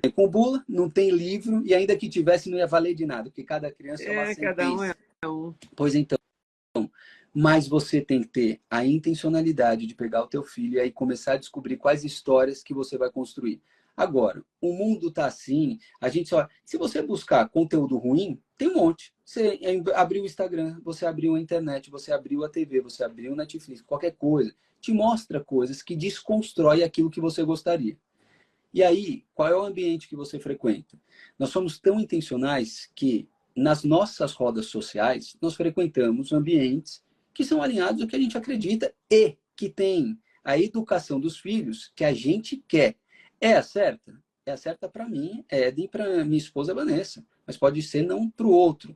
vem com bula, não tem livro, e ainda que tivesse não ia valer de nada, porque cada criança é uma Cada um sentença. é um. Pois então, mas você tem que ter a intencionalidade de pegar o teu filho e aí começar a descobrir quais histórias que você vai construir. Agora, o mundo tá assim, a gente só... Se você buscar conteúdo ruim, tem um monte. Você abriu o Instagram, você abriu a internet, você abriu a TV, você abriu o Netflix, qualquer coisa. Te mostra coisas que desconstrói aquilo que você gostaria. E aí, qual é o ambiente que você frequenta? Nós somos tão intencionais que nas nossas rodas sociais, nós frequentamos ambientes que são alinhados ao que a gente acredita e que tem a educação dos filhos que a gente quer. É a certa? É a certa para mim, é Eden, para minha esposa Vanessa, mas pode ser não para o outro.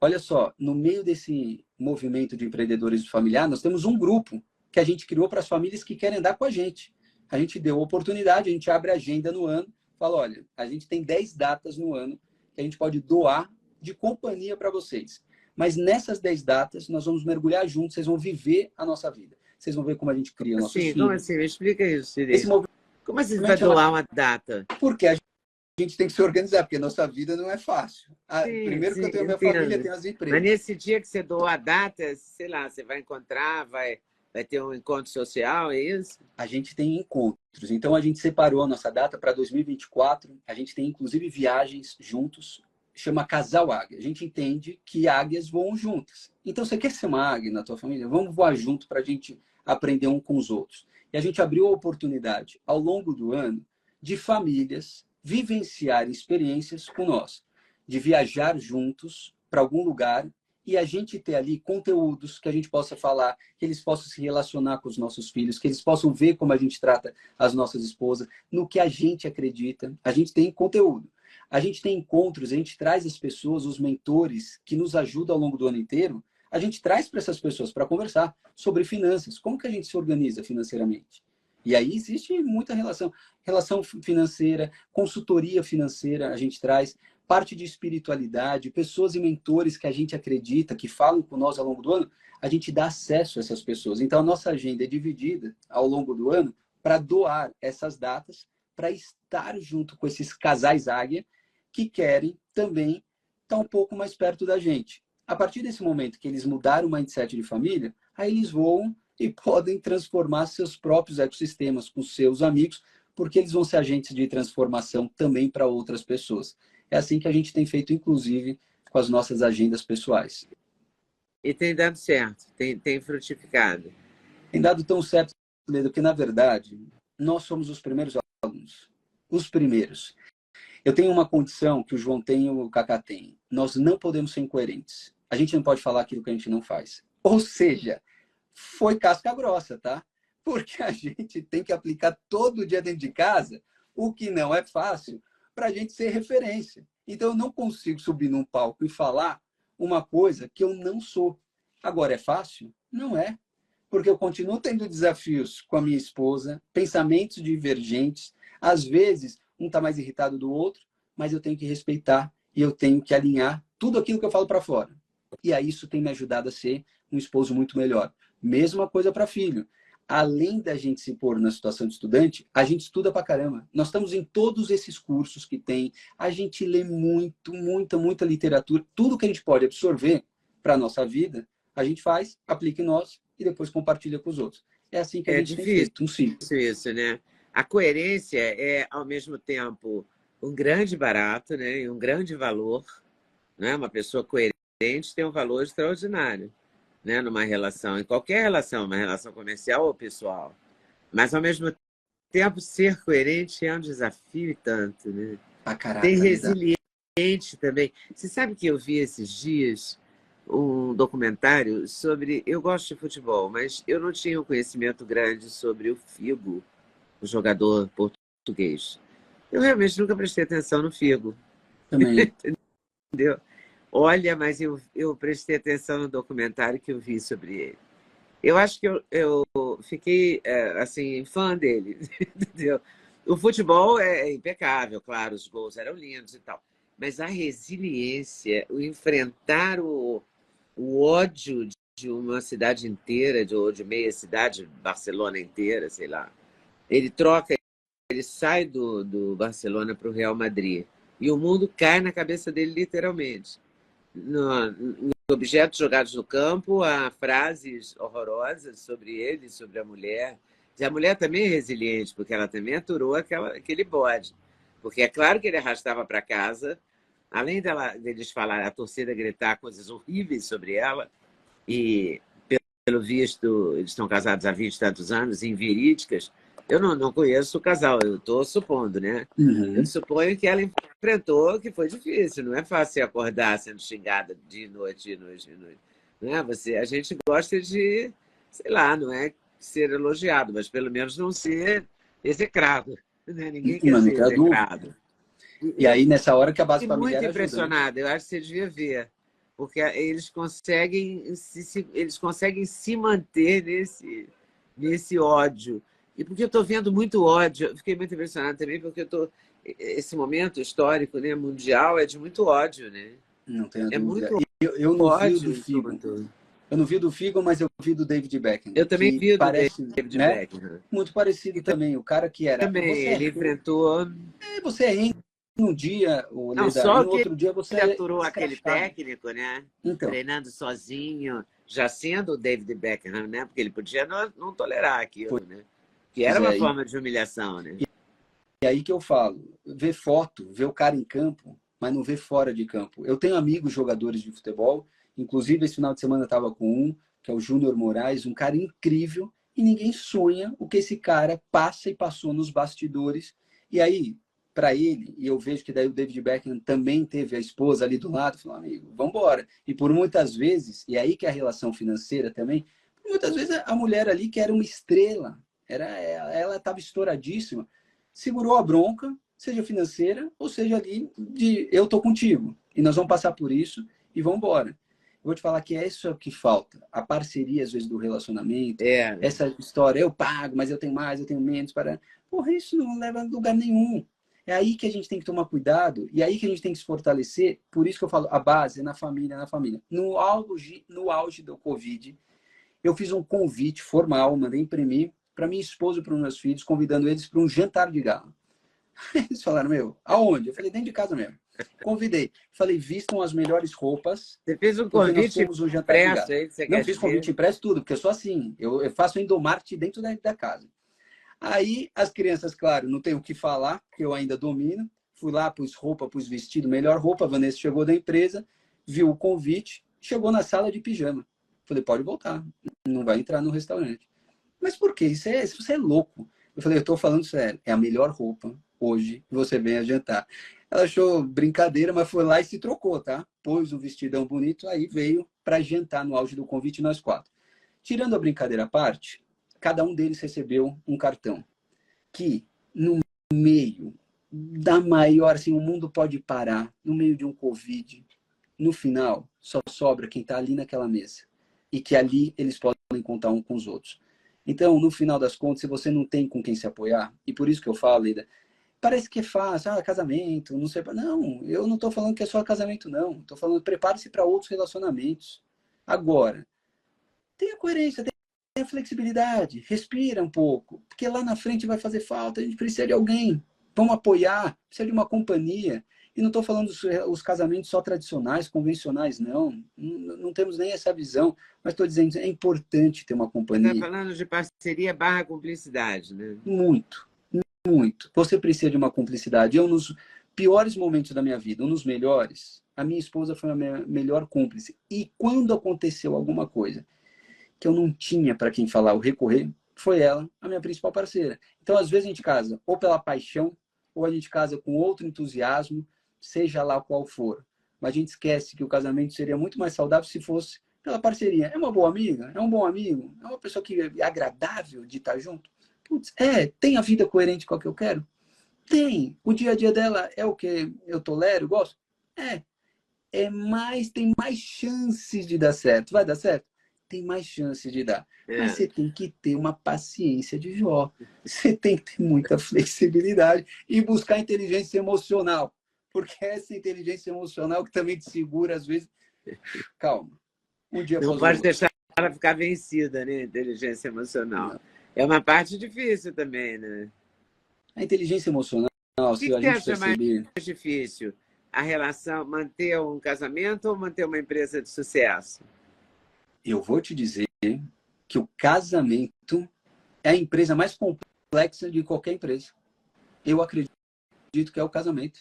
Olha só, no meio desse movimento de empreendedores familiar, nós temos um grupo que a gente criou para as famílias que querem andar com a gente. A gente deu oportunidade, a gente abre a agenda no ano, fala, olha, a gente tem 10 datas no ano que a gente pode doar de companhia para vocês. Mas nessas 10 datas, nós vamos mergulhar juntos, vocês vão viver a nossa vida. Vocês vão ver como a gente cria nossos filhos. Como assim? Me explica isso Esse direito. movimento Como assim você vai doar uma data? Porque a gente tem que se organizar, porque a nossa vida não é fácil. Primeiro que eu tenho a minha família, tenho as empresas. Mas nesse dia que você doa a data, sei lá, você vai encontrar, vai ter um encontro social, é isso? A gente tem encontros. Então, a gente separou a nossa data para 2024. A gente tem, inclusive, viagens juntos. Chama Casal Águia. A gente entende que águias voam juntas. Então, você quer ser uma águia na tua família? Vamos voar junto para a gente aprender um com os outros. E a gente abriu a oportunidade, ao longo do ano, de famílias vivenciarem experiências com nós. De viajar juntos para algum lugar e a gente ter ali conteúdos que a gente possa falar, que eles possam se relacionar com os nossos filhos, que eles possam ver como a gente trata as nossas esposas, no que a gente acredita. A gente tem conteúdo. A gente tem encontros, a gente traz as pessoas, os mentores que nos ajudam ao longo do ano inteiro, a gente traz para essas pessoas para conversar sobre finanças, como que a gente se organiza financeiramente. E aí existe muita relação financeira, consultoria financeira a gente traz, parte de espiritualidade, pessoas e mentores que a gente acredita, que falam com nós ao longo do ano, a gente dá acesso a essas pessoas. Então, a nossa agenda é dividida ao longo do ano para doar essas datas, para estar junto com esses casais águia que querem também estar um pouco mais perto da gente. A partir desse momento que eles mudaram o mindset de família, aí eles voam e podem transformar seus próprios ecossistemas com seus amigos, porque eles vão ser agentes de transformação também para outras pessoas. É assim que a gente tem feito, inclusive, com as nossas agendas pessoais. E tem dado certo, tem frutificado. Tem dado tão certo, Ledo, que, na verdade, nós somos os primeiros alunos. Os primeiros. Eu tenho uma condição que o João tem e o Cacá tem. Nós não podemos ser incoerentes. A gente não pode falar aquilo que a gente não faz. Ou seja, foi casca grossa, tá? Porque a gente tem que aplicar todo dia dentro de casa, o que não é fácil, para a gente ser referência. Então, eu não consigo subir num palco e falar uma coisa que eu não sou. Agora, é fácil? Não é. Porque eu continuo tendo desafios com a minha esposa, pensamentos divergentes. Às vezes, um está mais irritado do outro, mas eu tenho que respeitar e eu tenho que alinhar tudo aquilo que eu falo para fora. E aí isso tem me ajudado a ser um esposo muito melhor. Mesma coisa para filho. Além da gente se pôr na situação de estudante, a gente estuda pra caramba. Nós estamos em todos esses cursos que tem. A gente lê muita literatura. Tudo que a gente pode absorver para a nossa vida, a gente faz, aplica em nós e depois compartilha com os outros. É assim que a gente tem feito um ciclo. Isso, né? A coerência é, ao mesmo tempo, um grande barato, né? E um grande valor. Né? Uma pessoa coerente tem um valor extraordinário, né? Numa relação, em qualquer relação, uma relação comercial ou pessoal. Mas, ao mesmo tempo, ser coerente é um desafio e tanto, né? A Tem caraca, Leda. resiliente também. Você sabe que eu vi esses dias um documentário sobre... Eu gosto de futebol, mas eu não tinha um conhecimento grande sobre o Figo, o jogador português. Eu realmente nunca prestei atenção no Figo, Também. entendeu? Olha, mas eu prestei atenção no documentário que eu vi sobre ele. Eu acho que eu fiquei, assim, fã dele, entendeu? O futebol é impecável, claro, os gols eram lindos e tal. Mas a resiliência, o enfrentar o ódio de uma cidade inteira, ou de meia cidade, Barcelona inteira, sei lá. Ele troca, ele sai do Barcelona para o Real Madrid. E o mundo cai na cabeça dele, literalmente. Em objetos jogados no campo, há frases horrorosas sobre ele, sobre a mulher. E a mulher também é resiliente, porque ela também aturou aquele bode. Porque é claro que ele arrastava para casa, além deles falar, a torcida gritar coisas horríveis sobre ela, e pelo visto, eles estão casados há 20 e tantos anos, inverídicas. Eu não conheço o casal, eu estou supondo, né? Eu Uhum. suponho que ela enfrentou, que foi difícil. Não é fácil acordar sendo xingada de noite, de noite, de noite. Não é? A gente gosta de, sei lá, não é ser elogiado, mas pelo menos não ser execrado. Né? Ninguém quer Mas não ser tenho dúvida. execrado. E aí, nessa hora que a base Fiquei muito familiar ajuda, né? impressionada, eu acho que você devia ver, porque eles conseguem se manter nesse ódio. E porque eu estou vendo muito ódio, eu fiquei muito impressionada também, porque esse momento histórico, né, mundial é de muito ódio, né? Não tenho É dúvida. muito E eu não vi o ódio do em Figo. tudo. Eu não vi o do Figo, mas eu vi do David Beckham, Eu também que vi o do parece, David né? Beckham. Muito parecido E também. O cara que era. também ele enfrentou. Você é em um dia, o Não, Leda, e só no que outro dia você ele é aturou aquele escrachado. técnico, né? Então, Treinando sozinho, já sendo o David Beckham, né? Porque ele podia não tolerar aquilo, né? Que era pois uma é. forma de humilhação, né? E aí que eu falo, ver foto, ver o cara em campo, mas não ver fora de campo. Eu tenho amigos jogadores de futebol, inclusive esse final de semana eu estava com um, que é o Júnior Moraes, um cara incrível, e ninguém sonha o que esse cara passa e passou nos bastidores. E aí, para ele, e eu vejo que daí o David Beckham também teve a esposa ali do lado, falou, amigo, vamos embora. E por muitas vezes, e aí que é a relação financeira também, muitas vezes a mulher ali que era uma estrela, ela estava estouradíssima, segurou a bronca, seja financeira, ou seja ali de eu tô contigo. E nós vamos passar por isso e vamos embora. Eu vou te falar que é isso que falta. A parceria, às vezes, do relacionamento, É, essa história, eu pago, mas eu tenho mais, eu tenho menos, para. Porra, isso não leva a lugar nenhum. É aí que a gente tem que tomar cuidado, e aí que a gente tem que se fortalecer. Por isso que eu falo, a base é na família, na família. No auge do Covid, eu fiz um convite formal, mandei imprimir para minha esposa e para os meus filhos, convidando eles para um jantar de gala. Eles falaram, meu, aonde? Eu falei, dentro de casa mesmo. Convidei. Falei, vistam as melhores roupas, você fez um porque nós convite temos um jantar de impresso gala. aí, que você Não quer fiz convite dizer? impresso tudo, porque eu sou assim. Eu faço endomarte dentro da casa. Aí as crianças, claro, não tem o que falar, porque eu ainda domino. Fui lá, pus roupa, pus vestido, melhor roupa. A Vanessa chegou da empresa, viu o convite, chegou na sala de pijama. Falei, pode voltar, não vai entrar no restaurante. Mas por quê? Você é louco. Eu falei, eu estou falando sério. É a melhor roupa hoje que você vem a jantar. Ela achou brincadeira, mas foi lá e se trocou, tá? Pôs um vestidão bonito, aí veio para jantar no auge do convite nós quatro. Tirando a brincadeira à parte, cada um deles recebeu um cartão que, no meio da maior, assim, o mundo pode parar, no meio de um Covid, no final, só sobra quem está ali naquela mesa. E que ali eles podem contar um com os outros. Então, no final das contas, se você não tem com quem se apoiar, e por isso que eu falo, Leda, parece que é fácil, casamento, não sei. Não, eu não estou falando que é só casamento, não. Estou falando, prepare-se para outros relacionamentos. Agora, tenha coerência, tenha flexibilidade, respira um pouco, porque lá na frente vai fazer falta, a gente precisa de alguém. Vamos apoiar, precisa de uma companhia. E não estou falando os casamentos só tradicionais, convencionais, não. Não temos nem essa visão. Mas estou dizendo, é importante ter uma Você está companhia. falando de parceria barra cumplicidade, né? Muito. muito. Você precisa de uma cumplicidade. Eu, nos piores momentos da minha vida, ou nos melhores, a minha esposa foi a minha melhor cúmplice. E quando aconteceu alguma coisa que eu não tinha para quem falar ou recorrer, foi ela a minha principal parceira. Então, às vezes, a gente casa ou pela paixão, ou a gente casa com outro entusiasmo, seja lá qual for. Mas a gente esquece que o casamento seria muito mais saudável se fosse pela parceria. É uma boa amiga? É um bom amigo? É uma pessoa que é agradável de estar junto? Putz, tem a vida coerente com a que eu quero? Tem. O dia a dia dela é o que eu tolero, gosto? É. Tem mais chances de dar certo. Vai dar certo? Tem mais chances de dar. Mas você tem que ter uma paciência de Jó. Você tem que ter muita flexibilidade e buscar inteligência emocional. Porque essa inteligência emocional que também te segura, às vezes. Calma. Um dia Não pode deixar ela ficar vencida, né? Inteligência emocional. Não. É uma parte difícil também, né? A inteligência emocional, se a gente perceber... mais difícil? A relação, manter um casamento ou manter uma empresa de sucesso? Eu vou te dizer que o casamento é a empresa mais complexa de qualquer empresa. Eu acredito que é o casamento.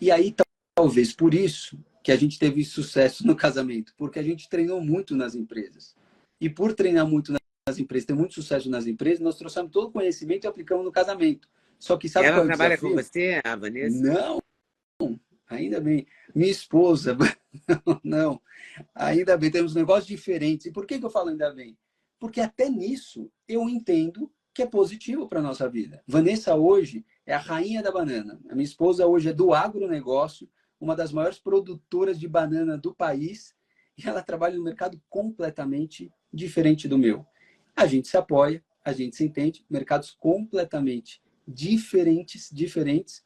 E aí, talvez por isso que a gente teve sucesso no casamento, porque a gente treinou muito nas empresas. E por treinar muito nas empresas, ter muito sucesso nas empresas, nós trouxemos todo o conhecimento e aplicamos no casamento. Só que sabe ela qual é o trabalha desafio? Com você, a Vanessa? Não, ainda bem. Minha esposa, não. Ainda bem, temos negócios diferentes. E por que eu falo ainda bem? Porque até nisso eu entendo que é positivo para a nossa vida. Vanessa hoje é a rainha da banana. A minha esposa hoje é do agronegócio, uma das maiores produtoras de banana do país, e ela trabalha no mercado completamente diferente do meu. A gente se apoia, a gente se entende, mercados completamente diferentes,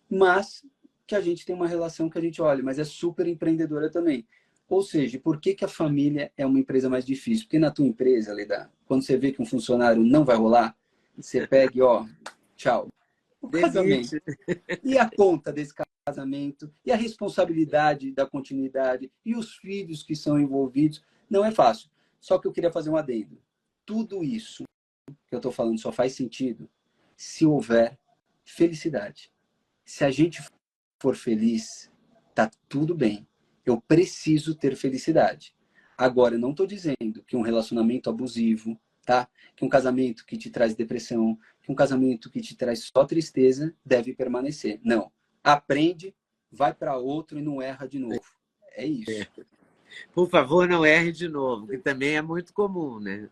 mas que a gente tem uma relação que a gente olha, mas é super empreendedora também. Ou seja, por que a família é uma empresa mais difícil? Porque na tua empresa, Leda, quando você vê que um funcionário não vai rolar, você pega e, tchau. O casamento. E a conta desse casamento, e a responsabilidade da continuidade, e os filhos que são envolvidos, não é fácil. Só que eu queria fazer um adendo. Tudo isso que eu estou falando só faz sentido se houver felicidade. Se a gente for feliz, tá tudo bem. Eu preciso ter felicidade. Agora, eu não estou dizendo que um relacionamento abusivo, tá? Que um casamento que te traz depressão, que um casamento que te traz só tristeza deve permanecer. Não. Aprende, vai para outro e não erra de novo. É isso. Por favor, não erre de novo, que também é muito comum, né?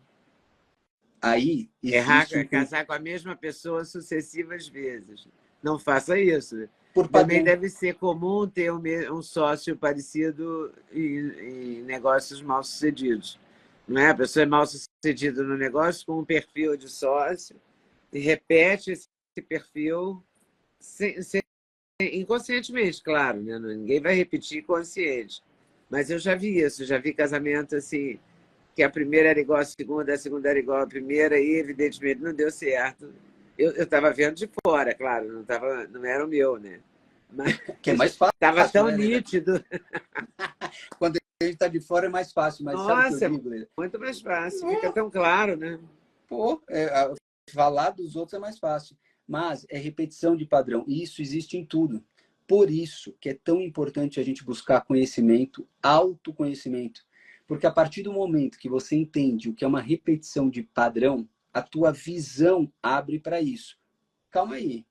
Aí, errar, casar com a mesma pessoa sucessivas vezes. Não faça isso. Também deve ser comum ter um sócio parecido em negócios mal-sucedidos. Não é? A pessoa é mal-sucedida no negócio com um perfil de sócio e repete esse perfil inconscientemente, claro. Né? Ninguém vai repetir consciente. Mas eu já vi isso, já vi casamento assim, que a primeira era igual à segunda, a segunda era igual à primeira, e evidentemente não deu certo. Eu estava vendo de fora, claro, não era o meu, né? Mas que é mais fácil. Estava tão nítido. Quando a gente está de fora é mais fácil, mas nossa, sabe o que eu digo, Leda? Muito mais fácil, fica tão claro, né? Falar dos outros é mais fácil, mas é repetição de padrão, e isso existe em tudo. Por isso que é tão importante a gente buscar conhecimento, autoconhecimento, porque a partir do momento que você entende o que é uma repetição de padrão, a tua visão abre para isso. Calma aí,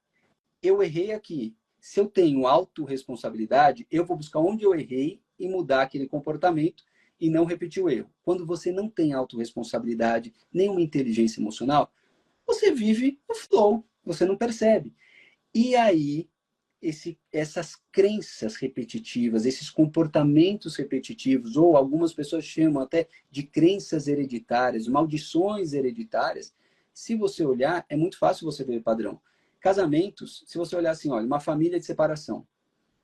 eu errei aqui. Se eu tenho autorresponsabilidade, eu vou buscar onde eu errei e mudar aquele comportamento e não repetir o erro. Quando você não tem autorresponsabilidade, nenhuma inteligência emocional, você vive o flow, você não percebe. E aí, essas crenças repetitivas, esses comportamentos repetitivos, ou algumas pessoas chamam até de crenças hereditárias, maldições hereditárias, se você olhar, é muito fácil você ver padrão. Casamentos, se você olhar assim, olha, uma família de separação.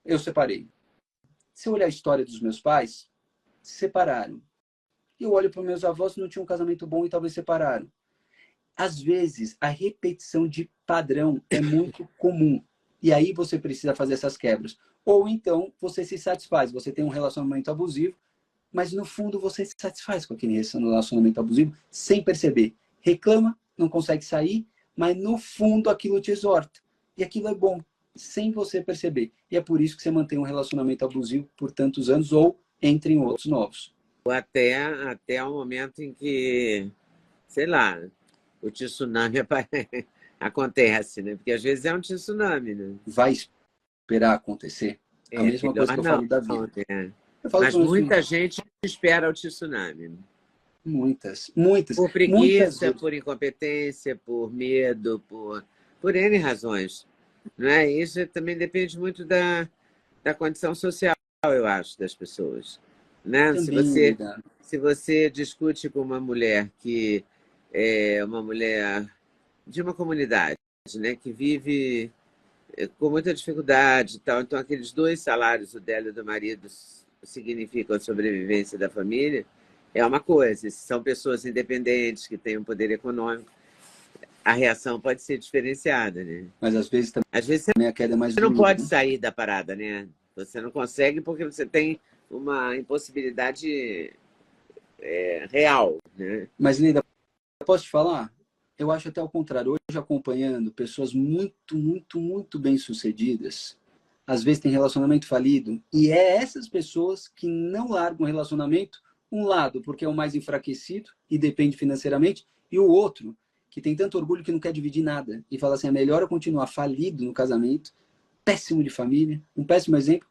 Eu separei. Se eu olhar a história dos meus pais, se separaram. Eu olho para os meus avós, não tinham um casamento bom e talvez separaram. Às vezes, a repetição de padrão é muito comum. E aí você precisa fazer essas quebras. Ou então, você se satisfaz. Você tem um relacionamento abusivo, mas no fundo você se satisfaz com aquele relacionamento abusivo sem perceber. Reclama, não consegue sair, mas no fundo aquilo te exorta. E aquilo é bom, sem você perceber. E é por isso que você mantém um relacionamento abusivo por tantos anos ou entra em outros novos. Ou até o momento em que, sei lá, o tsunami acontece, né? Porque às vezes é um tsunami, né? Vai esperar acontecer? A É mesma coisa melhor que eu não, falo da vida. né? Eu falo Mas para meus muita filhos, gente espera o tsunami. muitas, muitas, Por muitas preguiça, vezes. por incompetência, por medo, por N razões. Não é? Isso também depende muito da condição social, eu acho, das pessoas. Né? Também, Leda. Se você discute com uma mulher que é uma mulher de uma comunidade, né, que vive com muita dificuldade e tal, então aqueles 2 salários, o dela e do marido, significam a sobrevivência da família, é uma coisa. Se são pessoas independentes que têm um poder econômico, a reação pode ser diferenciada, né? Mas às vezes Às vezes você também a queda é mais não doída, pode né? sair da parada, né? Você não consegue porque você tem uma impossibilidade real, né? Mas, Leda, posso te falar? Eu acho até o contrário. Hoje, acompanhando pessoas muito, muito, muito bem-sucedidas, às vezes tem relacionamento falido, e é essas pessoas que não largam o relacionamento, um lado, porque é o mais enfraquecido e depende financeiramente, e o outro, que tem tanto orgulho que não quer dividir nada, e fala assim, é melhor eu continuar falido no casamento, péssimo de família, um péssimo exemplo,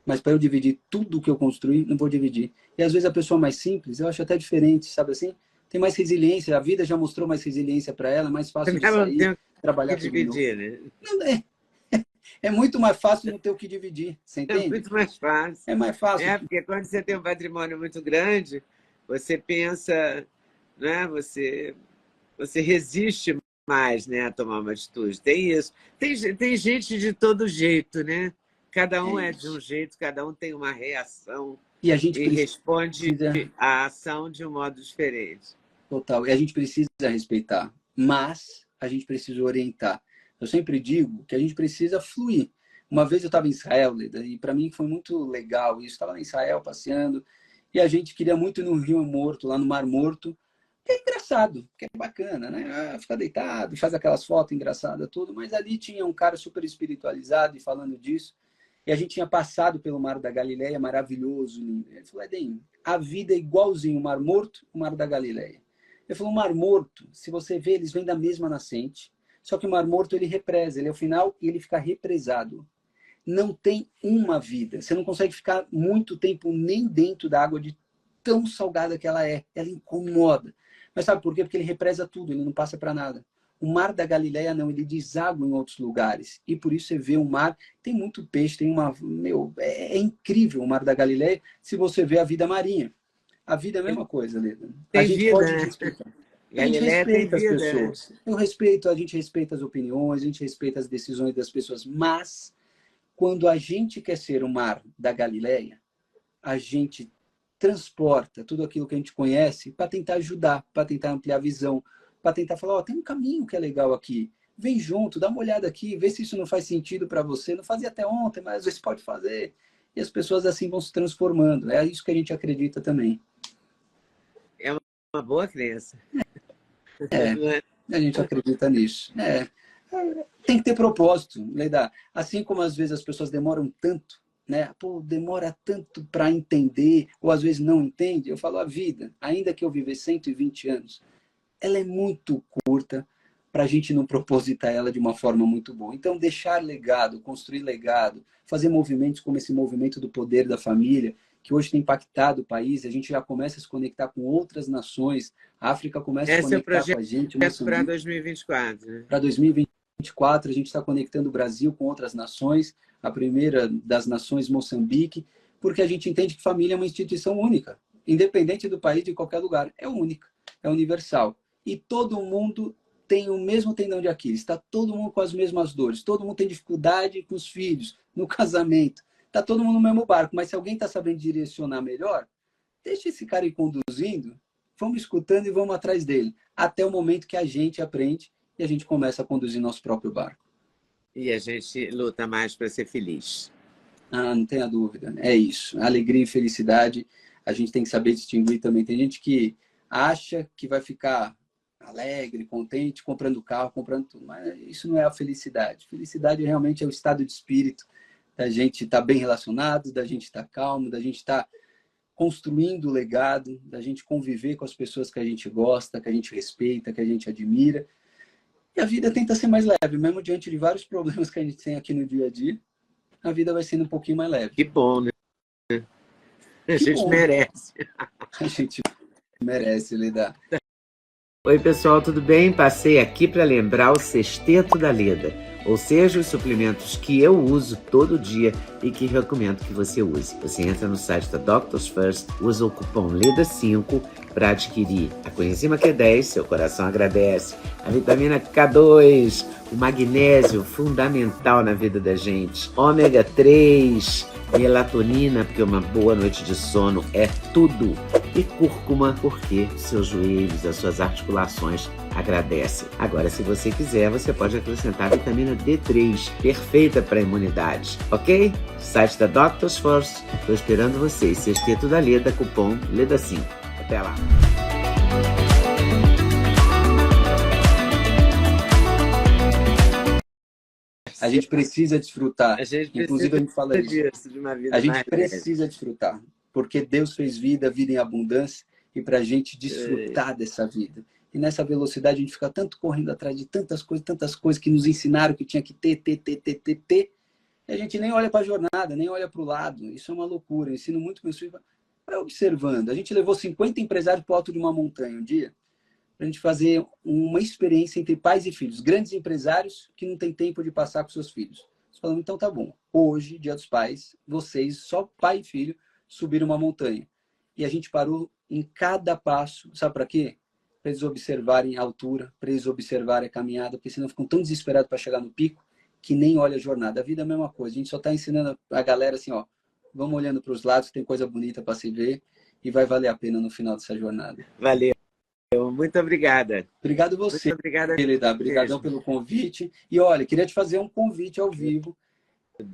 mas para eu dividir tudo que eu construí, não vou dividir. E às vezes a pessoa mais simples, eu acho até diferente, sabe assim? Tem mais resiliência, a vida já mostrou mais resiliência para ela, é mais fácil de Ela não sair, tem o que trabalhar tudo de novo. dividir, né? Não, é muito mais fácil não ter o que dividir, você É entende? muito mais fácil. É mais fácil. É, porque quando você tem um patrimônio muito grande, você pensa, né? Você resiste mais, né, a tomar uma atitude. Tem isso. Tem gente de todo jeito, né? Cada É um é de um isso. jeito, cada um tem uma reação E a gente e responde precisa, à ação de um modo diferente. total, e a gente precisa respeitar, mas a gente precisa orientar. Eu sempre digo que a gente precisa fluir. Uma vez eu estava em Israel, Leda, e para mim foi muito legal isso. Estava em Israel passeando e a gente queria muito ir no Rio Morto, lá no Mar Morto, que é engraçado, que é bacana, né? Ah, fica deitado, faz aquelas fotos engraçadas, tudo, mas ali tinha um cara super espiritualizado e falando disso. E a gente tinha passado pelo Mar da Galileia, maravilhoso, lindo. Ele falou, Edem, a vida é igualzinho o Mar Morto, o Mar da Galileia. Ele falou, o Mar Morto, se você vê, eles vêm da mesma nascente, só que o Mar Morto ele represa, ele é o final e ele fica represado. Não tem uma vida. Você não consegue ficar muito tempo nem dentro da água de tão salgada que ela é. Ela incomoda. Mas sabe por quê? Porque ele represa tudo, ele não passa para nada. O Mar da Galileia não, ele deságua em outros lugares. E por isso você vê o mar, tem muito peixe, tem uma... Meu, é incrível o Mar da Galileia se você vê a vida marinha. A vida é a mesma coisa, Leda. A Tem gente vida, pode né? respeitar. A gente Galileia tem respeita as vida, né? pessoas. Eu respeito, a gente respeita as opiniões, a gente respeita as decisões das pessoas, mas quando a gente quer ser o mar da Galileia, a gente transporta tudo aquilo que a gente conhece para tentar ajudar, para tentar ampliar a visão, para tentar falar, ó, tem um caminho que é legal aqui. Vem junto, dá uma olhada aqui, vê se isso não faz sentido para você. Não fazia até ontem, mas às vezes pode fazer. E as pessoas assim vão se transformando. É isso que a gente acredita também. É uma boa crença. É, Não é? a gente acredita nisso. Tem que ter propósito, Leda. Assim como às vezes as pessoas demoram tanto, né? Pô, demora tanto para entender, ou às vezes não entende. Eu falo, a vida, ainda que eu viver 120 anos, ela é muito curta para a gente não propositar ela de uma forma muito boa. Então, deixar legado, construir legado, fazer movimentos como esse movimento do poder da família, que hoje tem impactado o país, a gente já começa a se conectar com outras nações, a África começa a se Esse é o conectar com projeto a gente, para Moçambique. 2024, né? Para 2024, a gente está conectando o Brasil com outras nações, a primeira das nações, Moçambique, porque a gente entende que família é uma instituição única, independente do país, de qualquer lugar, é única, é universal. E todo mundo tem o mesmo tendão de Aquiles, está todo mundo com as mesmas dores, todo mundo tem dificuldade com os filhos, no casamento, está todo mundo no mesmo barco, mas se alguém está sabendo direcionar melhor, deixa esse cara ir conduzindo, vamos escutando e vamos atrás dele, até o momento que a gente aprende e a gente começa a conduzir nosso próprio barco. E a gente luta mais para ser feliz. Ah, não tenha dúvida, é isso. Alegria e felicidade, a gente tem que saber distinguir também. Tem gente que acha que vai ficar alegre, contente, comprando carro, comprando tudo. Mas isso não é a felicidade. Felicidade realmente é o estado de espírito da gente estar bem relacionado, da gente estar calmo, da gente estar construindo o legado, da gente conviver com as pessoas que a gente gosta, que a gente respeita, que a gente admira. E a vida tenta ser mais leve, mesmo diante de vários problemas que a gente tem aqui no dia a dia, a vida vai sendo um pouquinho mais leve. Que bom, né? A Que gente bom. merece. A gente merece, Leda. Oi, pessoal, tudo bem? Passei aqui para lembrar o sexteto da Leda, ou seja, os suplementos que eu uso todo dia e que recomendo que você use. Você entra no site da Doctors First, usa o cupom LEDA5 para adquirir a coenzima Q10, seu coração agradece, a vitamina K2, o magnésio, fundamental na vida da gente, ômega 3, melatonina, porque uma boa noite de sono é tudo, e cúrcuma, porque seus joelhos, as suas articulações agradecem. Agora, se você quiser, você pode acrescentar a vitamina D3, perfeita para a imunidade, ok? Site da Doctors First, estou esperando vocês. Sexteto da Leda, cupom LEDA5. Até lá! A gente precisa desfrutar. A gente Inclusive, a gente fala disso, de uma vida a gente mais precisa leve. desfrutar, porque Deus fez vida em abundância, e para a gente desfrutar dessa vida. E nessa velocidade a gente fica tanto correndo atrás de tantas coisas que nos ensinaram que tinha que ter, e a gente nem olha para a jornada, nem olha para o lado. Isso é uma loucura. Eu ensino muito com isso, vai observando. A gente levou 50 empresários para o alto de uma montanha um dia, para a gente fazer uma experiência entre pais e filhos, grandes empresários que não têm tempo de passar com seus filhos. Nós falamos, então tá bom, hoje, dia dos pais, vocês, só pai e filho, subiram uma montanha. E a gente parou em cada passo, sabe para quê? Para eles observarem a altura, para eles observarem a caminhada, porque senão ficam tão desesperados para chegar no pico, que nem olha a jornada. A vida é a mesma coisa, a gente só está ensinando a galera assim, ó, vamos olhando para os lados, tem coisa bonita para se ver, e vai valer a pena no final dessa jornada. Valeu. Muito obrigada. Obrigado você, Muito obrigada. Obrigadão pelo convite. E olha, queria te fazer um convite ao vivo.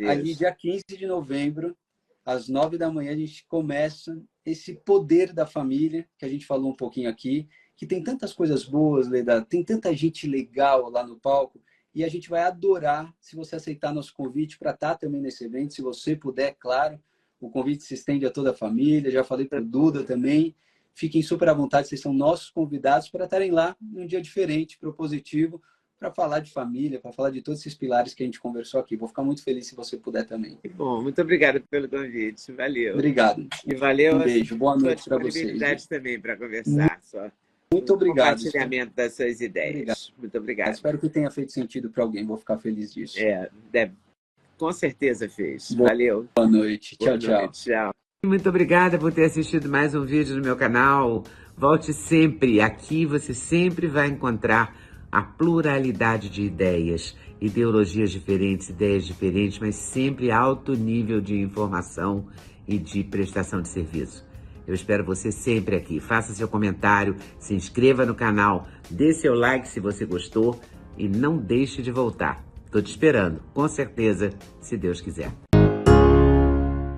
Ali, dia 15 de novembro, às 9 da manhã, a gente começa esse poder da família, que a gente falou um pouquinho aqui, que tem tantas coisas boas, Leda, tem tanta gente legal lá no palco, e a gente vai adorar se você aceitar nosso convite para estar também nesse evento, se você puder, claro. O convite se estende a toda a família, já falei para o Duda também. Fiquem super à vontade, vocês são nossos convidados para estarem lá num dia diferente, propositivo, para falar de família, para falar de todos esses pilares que a gente conversou aqui. Vou ficar muito feliz se você puder também. Que bom, muito obrigado pelo convite, valeu. Obrigado. E valeu um beijo, boa noite para vocês. Disponibilidade também para conversar. Muito obrigado. Compartilhamento das suas ideias. Obrigado. Muito obrigado. Espero que tenha feito sentido para alguém, vou ficar feliz disso. Com certeza fez. Boa Valeu. Boa noite. Boa Tchau, noite. Tchau. Muito obrigada por ter assistido mais um vídeo no meu canal. Volte sempre. Aqui você sempre vai encontrar a pluralidade de ideias, ideologias diferentes, ideias diferentes, mas sempre alto nível de informação e de prestação de serviço. Eu espero você sempre aqui. Faça seu comentário, se inscreva no canal, dê seu like se você gostou e não deixe de voltar. Estou te esperando, com certeza, se Deus quiser.